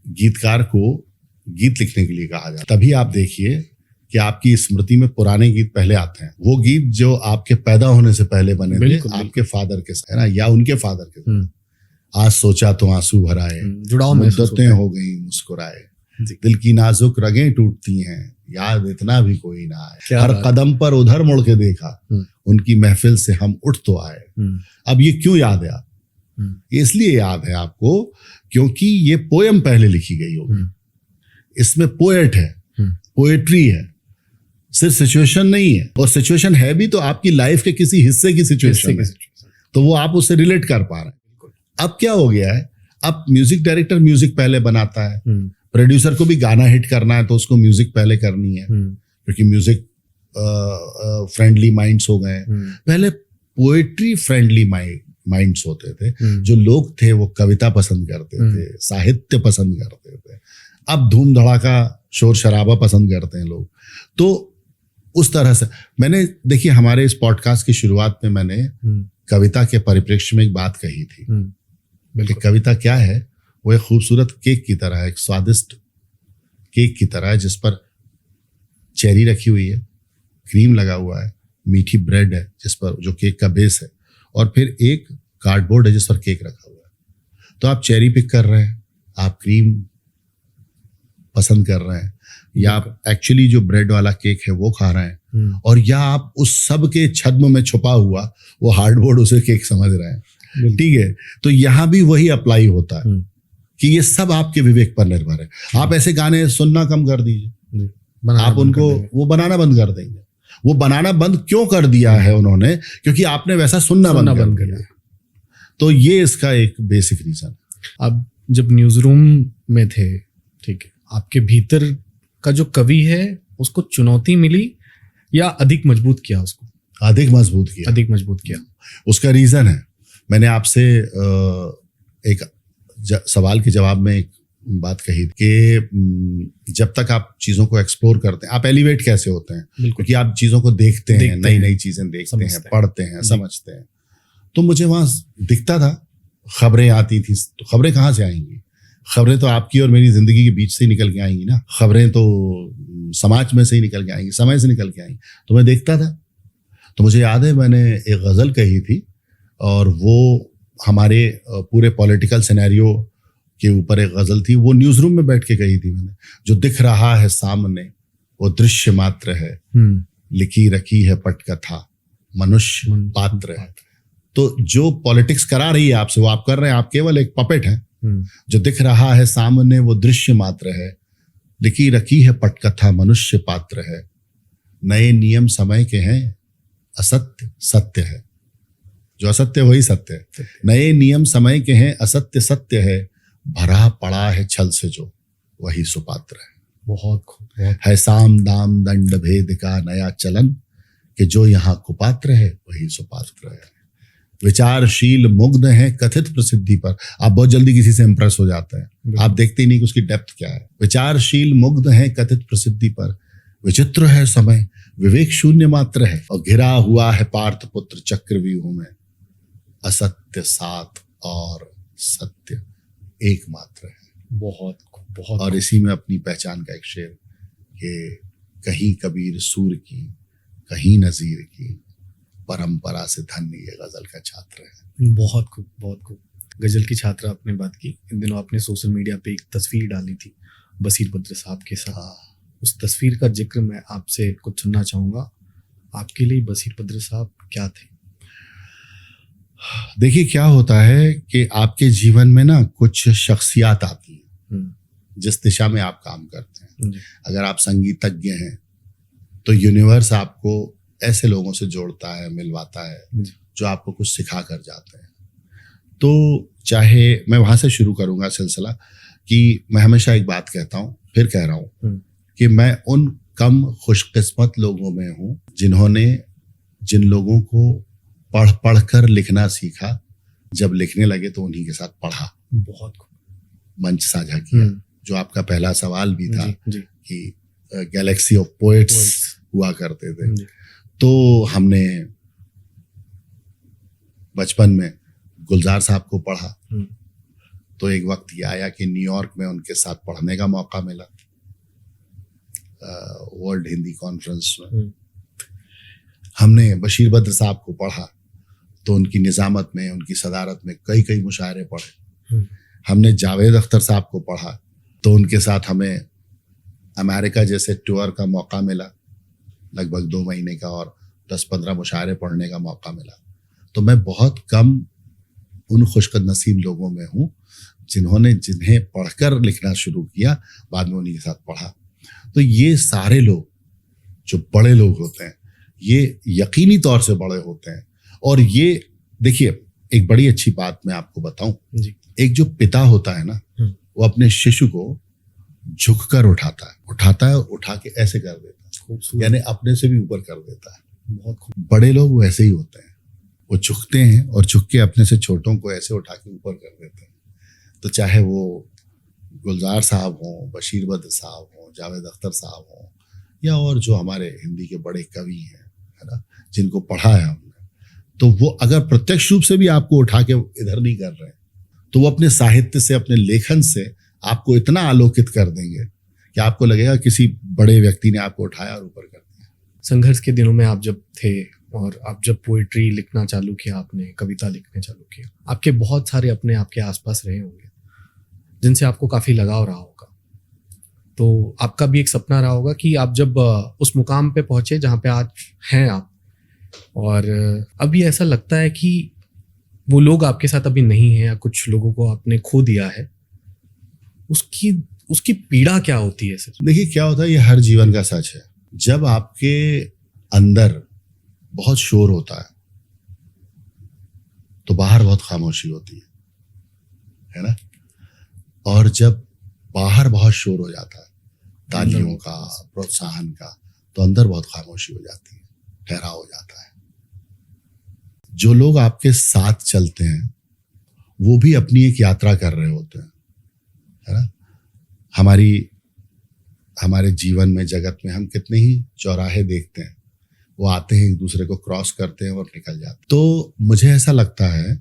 गीतकार को गीत लिखने के लिए कहा जाता, तभी आप देखिए कि आपकी स्मृति में पुराने गीत पहले आते हैं। वो गीत जो आपके पैदा होने से पहले बने थे, आपके फादर के साथ, है ना, या उनके फादर के साथ। आज सोचा तो आंसू भराए, जुड़ाव मुद्दतें हो गई मुस्कुराए, दिल की नाजुक रगें टूटती हैं, याद इतना भी कोई ना आए, हर कदम पर उधर मुड़ के देखा, उनकी महफिल से हम उठ तो आए। अब ये क्यों याद है आप? इसलिए याद है आपको क्योंकि ये पोयम पहले लिखी गई होगी, इसमें पोएट है, पोएट्री है, सिर्फ सिचुएशन नहीं है। और सिचुएशन है भी तो आपकी लाइफ के किसी हिस्से की सिचुएशन है, तो वो आप उससे रिलेट कर पा रहे हैं। अब क्या हो गया है, अब म्यूजिक डायरेक्टर म्यूजिक पहले बनाता है, प्रोड्यूसर को भी गाना हिट करना है तो उसको म्यूजिक पहले करनी है, क्योंकि म्यूजिक फ्रेंडली माइंड्स हो गए। पहले पोएट्री फ्रेंडली माइंड्स होते थे, जो लोग थे वो कविता पसंद करते थे, साहित्य पसंद करते थे। अब धूम धड़ाका शोर शराबा पसंद करते हैं लोग। तो उस तरह से मैंने, देखिए, हमारे इस पॉडकास्ट की शुरुआत में मैंने कविता के परिप्रेक्ष्य में एक बात कही थी कि कविता क्या है, वो एक खूबसूरत केक की तरह है, एक स्वादिष्ट केक की तरह है जिस पर चेरी रखी हुई है, क्रीम लगा हुआ है, मीठी ब्रेड है जिस पर, जो केक का बेस है, और फिर एक कार्डबोर्ड है जिस पर केक रखा हुआ है। तो आप चेरी पिक कर रहे हैं, आप क्रीम पसंद कर रहे हैं, या आप एक्चुअली जो ब्रेड वाला केक है वो खा रहे हैं, और या आप उस सब के छद्म में छुपा हुआ वो हार्डबोर्ड उसे केक समझ रहे हैं। ठीक है, तो यहां भी वही अप्लाई होता है कि ये सब आपके विवेक पर निर्भर है। आप ऐसे गाने सुनना कम कर दीजिए, आप उनको वो बनाना बंद कर देंगे। वो बनाना बंद क्यों कर दिया है उन्होंने? क्योंकि आपने वैसा सुनना बंद कर दिया। तो ये इसका एक बेसिक रीजन है। अब जब न्यूज रूम में थे, ठीक है, आपके भीतर का जो कवि है उसको चुनौती मिली या अधिक मजबूत किया उसको? अधिक मजबूत किया। उसका रीजन है, मैंने आपसे एक सवाल के जवाब में एक बात कही कि जब तक आप चीजों को एक्सप्लोर करते हैं, आप एलिवेट कैसे होते हैं? क्योंकि आप चीजों को देखते हैं, नई चीजें देखते हैं, पढ़ते हैं, समझते हैं। तो मुझे वहां दिखता था खबरें आती थी, तो खबरें कहाँ से आएंगी? खबरें तो आपकी और मेरी जिंदगी के बीच से ही निकल के आएंगी ना। खबरें तो समाज में से ही निकल के आएंगी, समय से निकल के आएंगी। तो मैं देखता था, तो मुझे याद है मैंने एक गजल कही थी, और वो हमारे पूरे पॉलिटिकल सिनेरियो के ऊपर एक गजल थी। वो न्यूज रूम में बैठ के कही थी मैंने। जो दिख रहा है सामने वो दृश्य मात्र है, लिखी रखी है पटकथा मनुष्य पात्र है। तो जो पॉलिटिक्स करा रही है आपसे, वो आप कर रहे हैं, आप केवल एक पपेट हैं। जो दिख रहा है सामने वो दृश्य मात्र है, लिखी रखी है पटकथा मनुष्य पात्र है। नए नियम समय के हैं, असत्य सत्य है। जो असत्य वही सत्य है। नए नियम समय के हैं, असत्य सत्य है। भरा पड़ा है छल से जो, वही सुपात्र है। बहुत खूब। है साम दाम दंड भेद का नया चलन, कि जो यहाँ कुपात्र है वही सुपात्र है। विचारशील मुग्ध हैं कथित प्रसिद्धि पर। आप बहुत जल्दी किसी से इंप्रेस हो जाते हैं, आप देखते ही नहीं कि उसकी डेप्थ क्या है। विचारशील मुग्ध हैं कथित प्रसिद्धि पर, विचित्र है समय विवेक शून्य मात्र है। और घिरा हुआ है पार्थ पुत्र चक्रव्यूह में, असत्य सात और सत्य एकमात्र है। बहुत। और इसी में अपनी पहचान का एक शेर कि कहीं कबीर सूर की, कहीं नजीर की, परंपरा से धन्य ये गजल का छात्र है। बहुत खूब। गजल की छात्रा आपने बात की, इन दिनों आपने सोशल मीडिया पे एक तस्वीर डाली थी बशीर बद्र साहब के साथ। उस तस्वीर का जिक्र मैं आपसे कुछ सुनना चाहूँगा। आपके लिए बशीर बद्र साहब क्या थे? देखिए क्या होता है कि आपके जीवन में ना कुछ शख्सियात आती हैं जिस दिशा में आप काम करते हैं। जी। अगर आप संगीतज्ञ हैं तो यूनिवर्स आपको ऐसे लोगों से जोड़ता है, मिलवाता है, जी। जो आपको कुछ सिखा कर जाते हैं। तो चाहे मैं वहां से शुरू करूंगा सिलसिला कि मैं हमेशा एक बात कहता हूं, फिर कह रहा हूं कि मैं उन कम खुशकिस्मत लोगों में हूं जिन्होंने जिन लोगों को पढ़ पढ़ कर लिखना सीखा, जब लिखने लगे तो उन्हीं के साथ पढ़ा, बहुत खूब। मंच साझा किया। जो आपका पहला सवाल भी था जी। कि गैलेक्सी ऑफ पोएट्स हुआ करते थे, जी। तो हमने बचपन में गुलजार साहब को पढ़ा। तो एक वक्त ये आया कि न्यूयॉर्क में उनके साथ पढ़ने का मौका मिला वर्ल्ड हिंदी कॉन्फ्रेंस में। हमने बशीर बद्र साहब को पढ़ा तो उनकी निजामत में, उनकी सदारत में कई कई मुशायरे पढ़े। हमने जावेद अख्तर साहब को पढ़ा तो उनके साथ हमें अमेरिका जैसे टूर का मौका मिला, लगभग 2 महीने का, और 10-15 मुशायरे पढ़ने का मौका मिला। तो मैं बहुत कम उन खुशनसीब लोगों में हूँ जिन्हें पढ़कर लिखना शुरू किया, बाद में उन्हीं के साथ पढ़ा। तो ये सारे लोग जो बड़े लोग होते हैं, ये यकीनी तौर से बड़े होते हैं। और ये देखिए, एक बड़ी अच्छी बात मैं आपको बताऊं, एक जो पिता होता है ना, वो अपने शिशु को झुककर उठाता है, उठा के ऐसे कर देता है, यानी अपने से भी ऊपर कर देता है। बहुत खूब। बड़े लोग वैसे ही होते हैं, वो झुकते हैं और झुक के अपने से छोटों को ऐसे उठा के ऊपर कर देते हैं। तो चाहे वो गुलजार साहब हों, बशीर बद्र साहब हों, जावेद अख्तर साहब हों, या और जो हमारे हिंदी के बड़े कवि हैं, है ना, जिनको पढ़ा है हमने, तो वो अगर प्रत्यक्ष रूप से भी आपको उठा के इधर नहीं कर रहे, तो वो अपने साहित्य से, अपने लेखन से आपको इतना आलोकित कर देंगे कि आपको लगेगा किसी बड़े व्यक्ति ने आपको उठाया और ऊपर कर दिया। संघर्ष के दिनों में आप जब थे और आप जब पोइट्री लिखना चालू किया, आपने कविता लिखने चालू किया, आपके बहुत सारे अपने आपके आसपास रहे होंगे जिनसे आपको काफ़ी लगाव रहा होगा। तो आपका भी एक सपना रहा होगा कि आप जब उस मुकाम पे पहुंचे जहाँ पे आज हैं आप, और अभी ऐसा लगता है कि वो लोग आपके साथ अभी नहीं हैं या कुछ लोगों को आपने खो दिया है, उसकी पीड़ा क्या होती है सर? देखिए क्या होता है, ये हर जीवन का सच है। जब आपके अंदर बहुत शोर होता है तो बाहर बहुत खामोशी होती है ना। और जब बाहर बहुत शोर हो जाता है, तालियों का, प्रोत्साहन का, तो अंदर बहुत खामोशी हो जाती है, ठहराव हो जाता है। जो लोग आपके साथ चलते हैं वो भी अपनी एक यात्रा कर रहे होते हैं, है ना। हमारे जीवन में, जगत में हम कितने ही चौराहे देखते हैं, वो आते हैं, एक दूसरे को क्रॉस करते हैं और निकल जाते हैं। तो मुझे ऐसा लगता है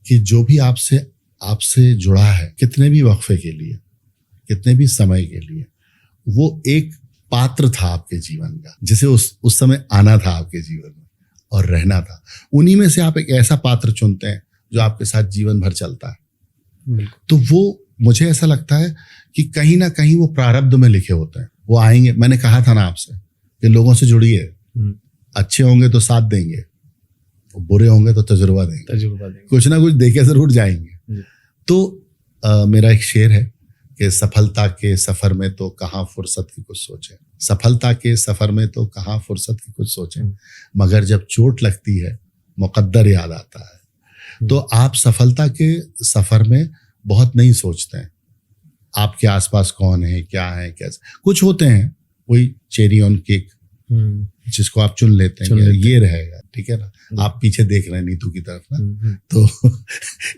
कि जो भी आपसे जुड़ा है, कितने भी वक्फे के लिए, कितने भी समय के लिए, वो एक पात्र था आपके जीवन का, जिसे उस समय आना था आपके जीवन में और रहना था। उन्हीं में से आप एक ऐसा पात्र चुनते हैं जो आपके साथ जीवन भर चलता है। तो वो, मुझे ऐसा लगता है कि कहीं ना कहीं वो प्रारब्ध में लिखे होते हैं, वो आएंगे। मैंने कहा था ना आपसे कि लोगों से जुड़िए, अच्छे होंगे तो साथ देंगे, बुरे होंगे तो तजुर्बा देंगे, कुछ ना कुछ देके जरूर जाएंगे। तो मेरा एक शेर है कि सफलता के सफर में तो कहाँ फुर्सत की कुछ सोचें, सफलता के सफर में तो कहाँ फुर्सत की कुछ सोचें, मगर जब चोट लगती है मुकद्दर याद आता है। तो आप सफलता के सफर में बहुत नहीं सोचते हैं आपके आसपास कौन है, क्या है, कैसे। कुछ होते हैं वही चेरी ऑन केक जिसको आप चुन लेते हैं, ये रहेगा, ठीक है ना। आप पीछे देख रहे हैं नीतू की तरफ ना, तो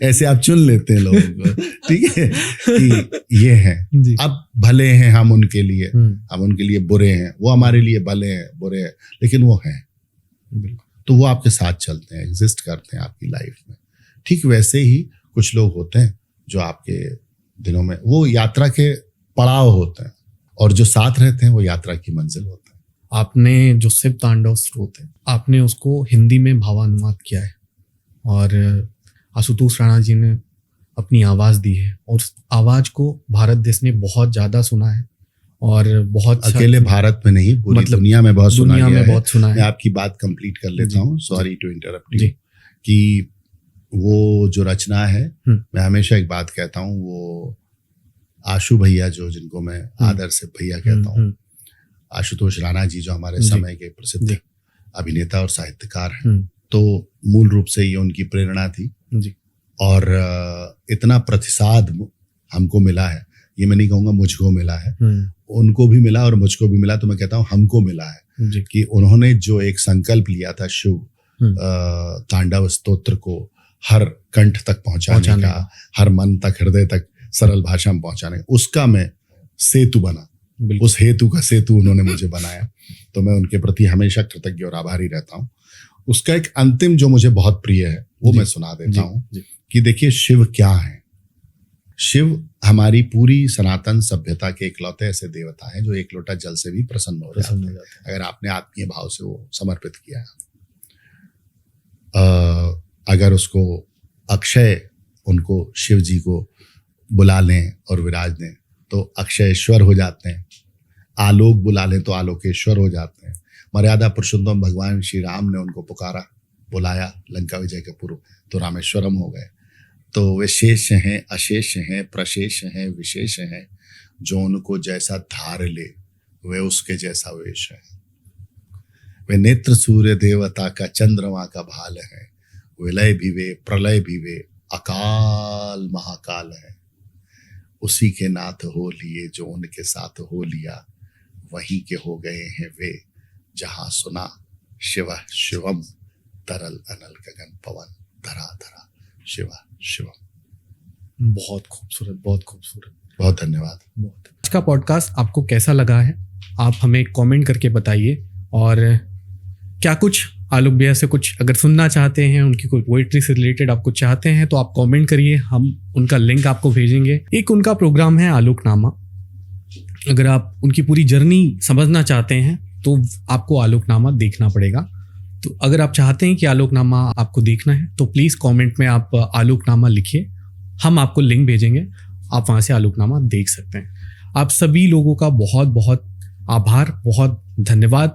ऐसे आप चुन लेते हैं लोगों को, ठीक है, कि ये हैं। अब भले हैं हम उनके लिए बुरे हैं, वो हमारे लिए भले हैं, बुरे हैं, लेकिन वो हैं, तो वो आपके साथ चलते हैं, एग्जिस्ट करते हैं आपकी लाइफ में। ठीक वैसे ही कुछ लोग होते हैं जो आपके दिनों में वो यात्रा के पड़ाव होते हैं, और जो साथ रहते हैं वो यात्रा की मंजिल होते हैं। आपने जो शिव तांडव स्रोत है, आपने उसको हिंदी में भावानुवाद किया है, और आशुतोष राणा जी ने अपनी आवाज़ दी है और उस आवाज़ को भारत देश ने बहुत ज़्यादा सुना है और बहुत अकेले भारत में नहीं, पूरी मतलब दुनिया में बहुत सुना दुनिया गया में बहुत सुना मैं है। आपकी बात कंप्लीट कर लेता जी, हूँ, सॉरी टू इंटरप्ट जी। यू, कि वो जो रचना है, हम्म। मैं हमेशा एक बात कहता हूँ, वो आशु भैया जो, जिनको मैं आदर से भैया कहता हूँ, आशुतोष राणा जी जो हमारे जी। समय के प्रसिद्ध जी। अभिनेता और साहित्यकार हैं, हम्म। तो मूल रूप से ये उनकी प्रेरणा थी। जी। और इतना प्रतिसाद हमको मिला है, ये मैं नहीं कहूँगा मुझको मिला है, उनको भी मिला और मुझको भी मिला, तो मैं कहता हूँ हमको मिला है जी। कि उन्होंने जो एक संकल्प लिया था शिव तांडव स्तोत्र को हर कंठ तक पहुंचाने का, हर मन तक, हृदय तक सरल भाषा में पहुंचाने का, उसका मैं सेतु बना, उस हेतु का सेतु उन्होंने मुझे बनाया, तो मैं उनके प्रति हमेशा कृतज्ञ और आभारी रहता हूँ। उसका एक अंतिम जो मुझे बहुत प्रिय है वो मैं सुना देता हूँ कि देखिए शिव क्या है। शिव हमारी पूरी सनातन सभ्यता के इकलौते ऐसे देवता हैं जो एक लोटा जल से भी प्रसन्न हो जाते हैं अगर आपने आत्मीय भाव से वो समर्पित किया है। अगर उसको अक्षय, उनको शिव जी को बुला लें और विराज दें तो अक्षयेश्वर हो जाते हैं, आलोक बुला लें तो आलोकेश्वर हो जाते हैं। मर्यादा पुरुषोत्तम भगवान श्री राम ने उनको पुकारा, बुलाया लंका विजय के पूर्व, तो रामेश्वरम हो गए। तो वे शेष हैं, अशेष हैं, प्रशेष हैं, विशेष हैं, जो उनको जैसा धार ले वे उसके जैसा वेश है। वे नेत्र सूर्य देवता का, चंद्रमा का भाल है, विलय भी वे, प्रलय भी वे, अकाल महाकाल है। उसी के नाथ हो लिए जो उनके साथ हो लिया, वहीं के हो गए हैं वे जहां सुना शिव शिवम, तरल अनल गगन पवन, धरा धरा शिव शिवम। बहुत खूबसूरत, बहुत खूबसूरत, बहुत धन्यवाद। आज का पॉडकास्ट आपको कैसा लगा है आप हमें कमेंट करके बताइए, और क्या कुछ आलोक भैया से कुछ अगर सुनना चाहते हैं, उनकी कोई पोइट्री से रिलेटेड आप कुछ चाहते हैं तो आप कमेंट करिए, हम उनका लिंक आपको भेजेंगे। एक उनका प्रोग्राम है आलोकनामा, अगर आप उनकी पूरी जर्नी समझना चाहते हैं तो आपको आलोकनामा देखना पड़ेगा। तो अगर आप चाहते हैं कि आलोकनामा आपको देखना है तो प्लीज़ कमेंट में आप आलोकनामा लिखिए, हम आपको लिंक भेजेंगे, आप वहाँ से आलोकनामा देख सकते हैं। आप सभी लोगों का बहुत बहुत आभार, बहुत धन्यवाद।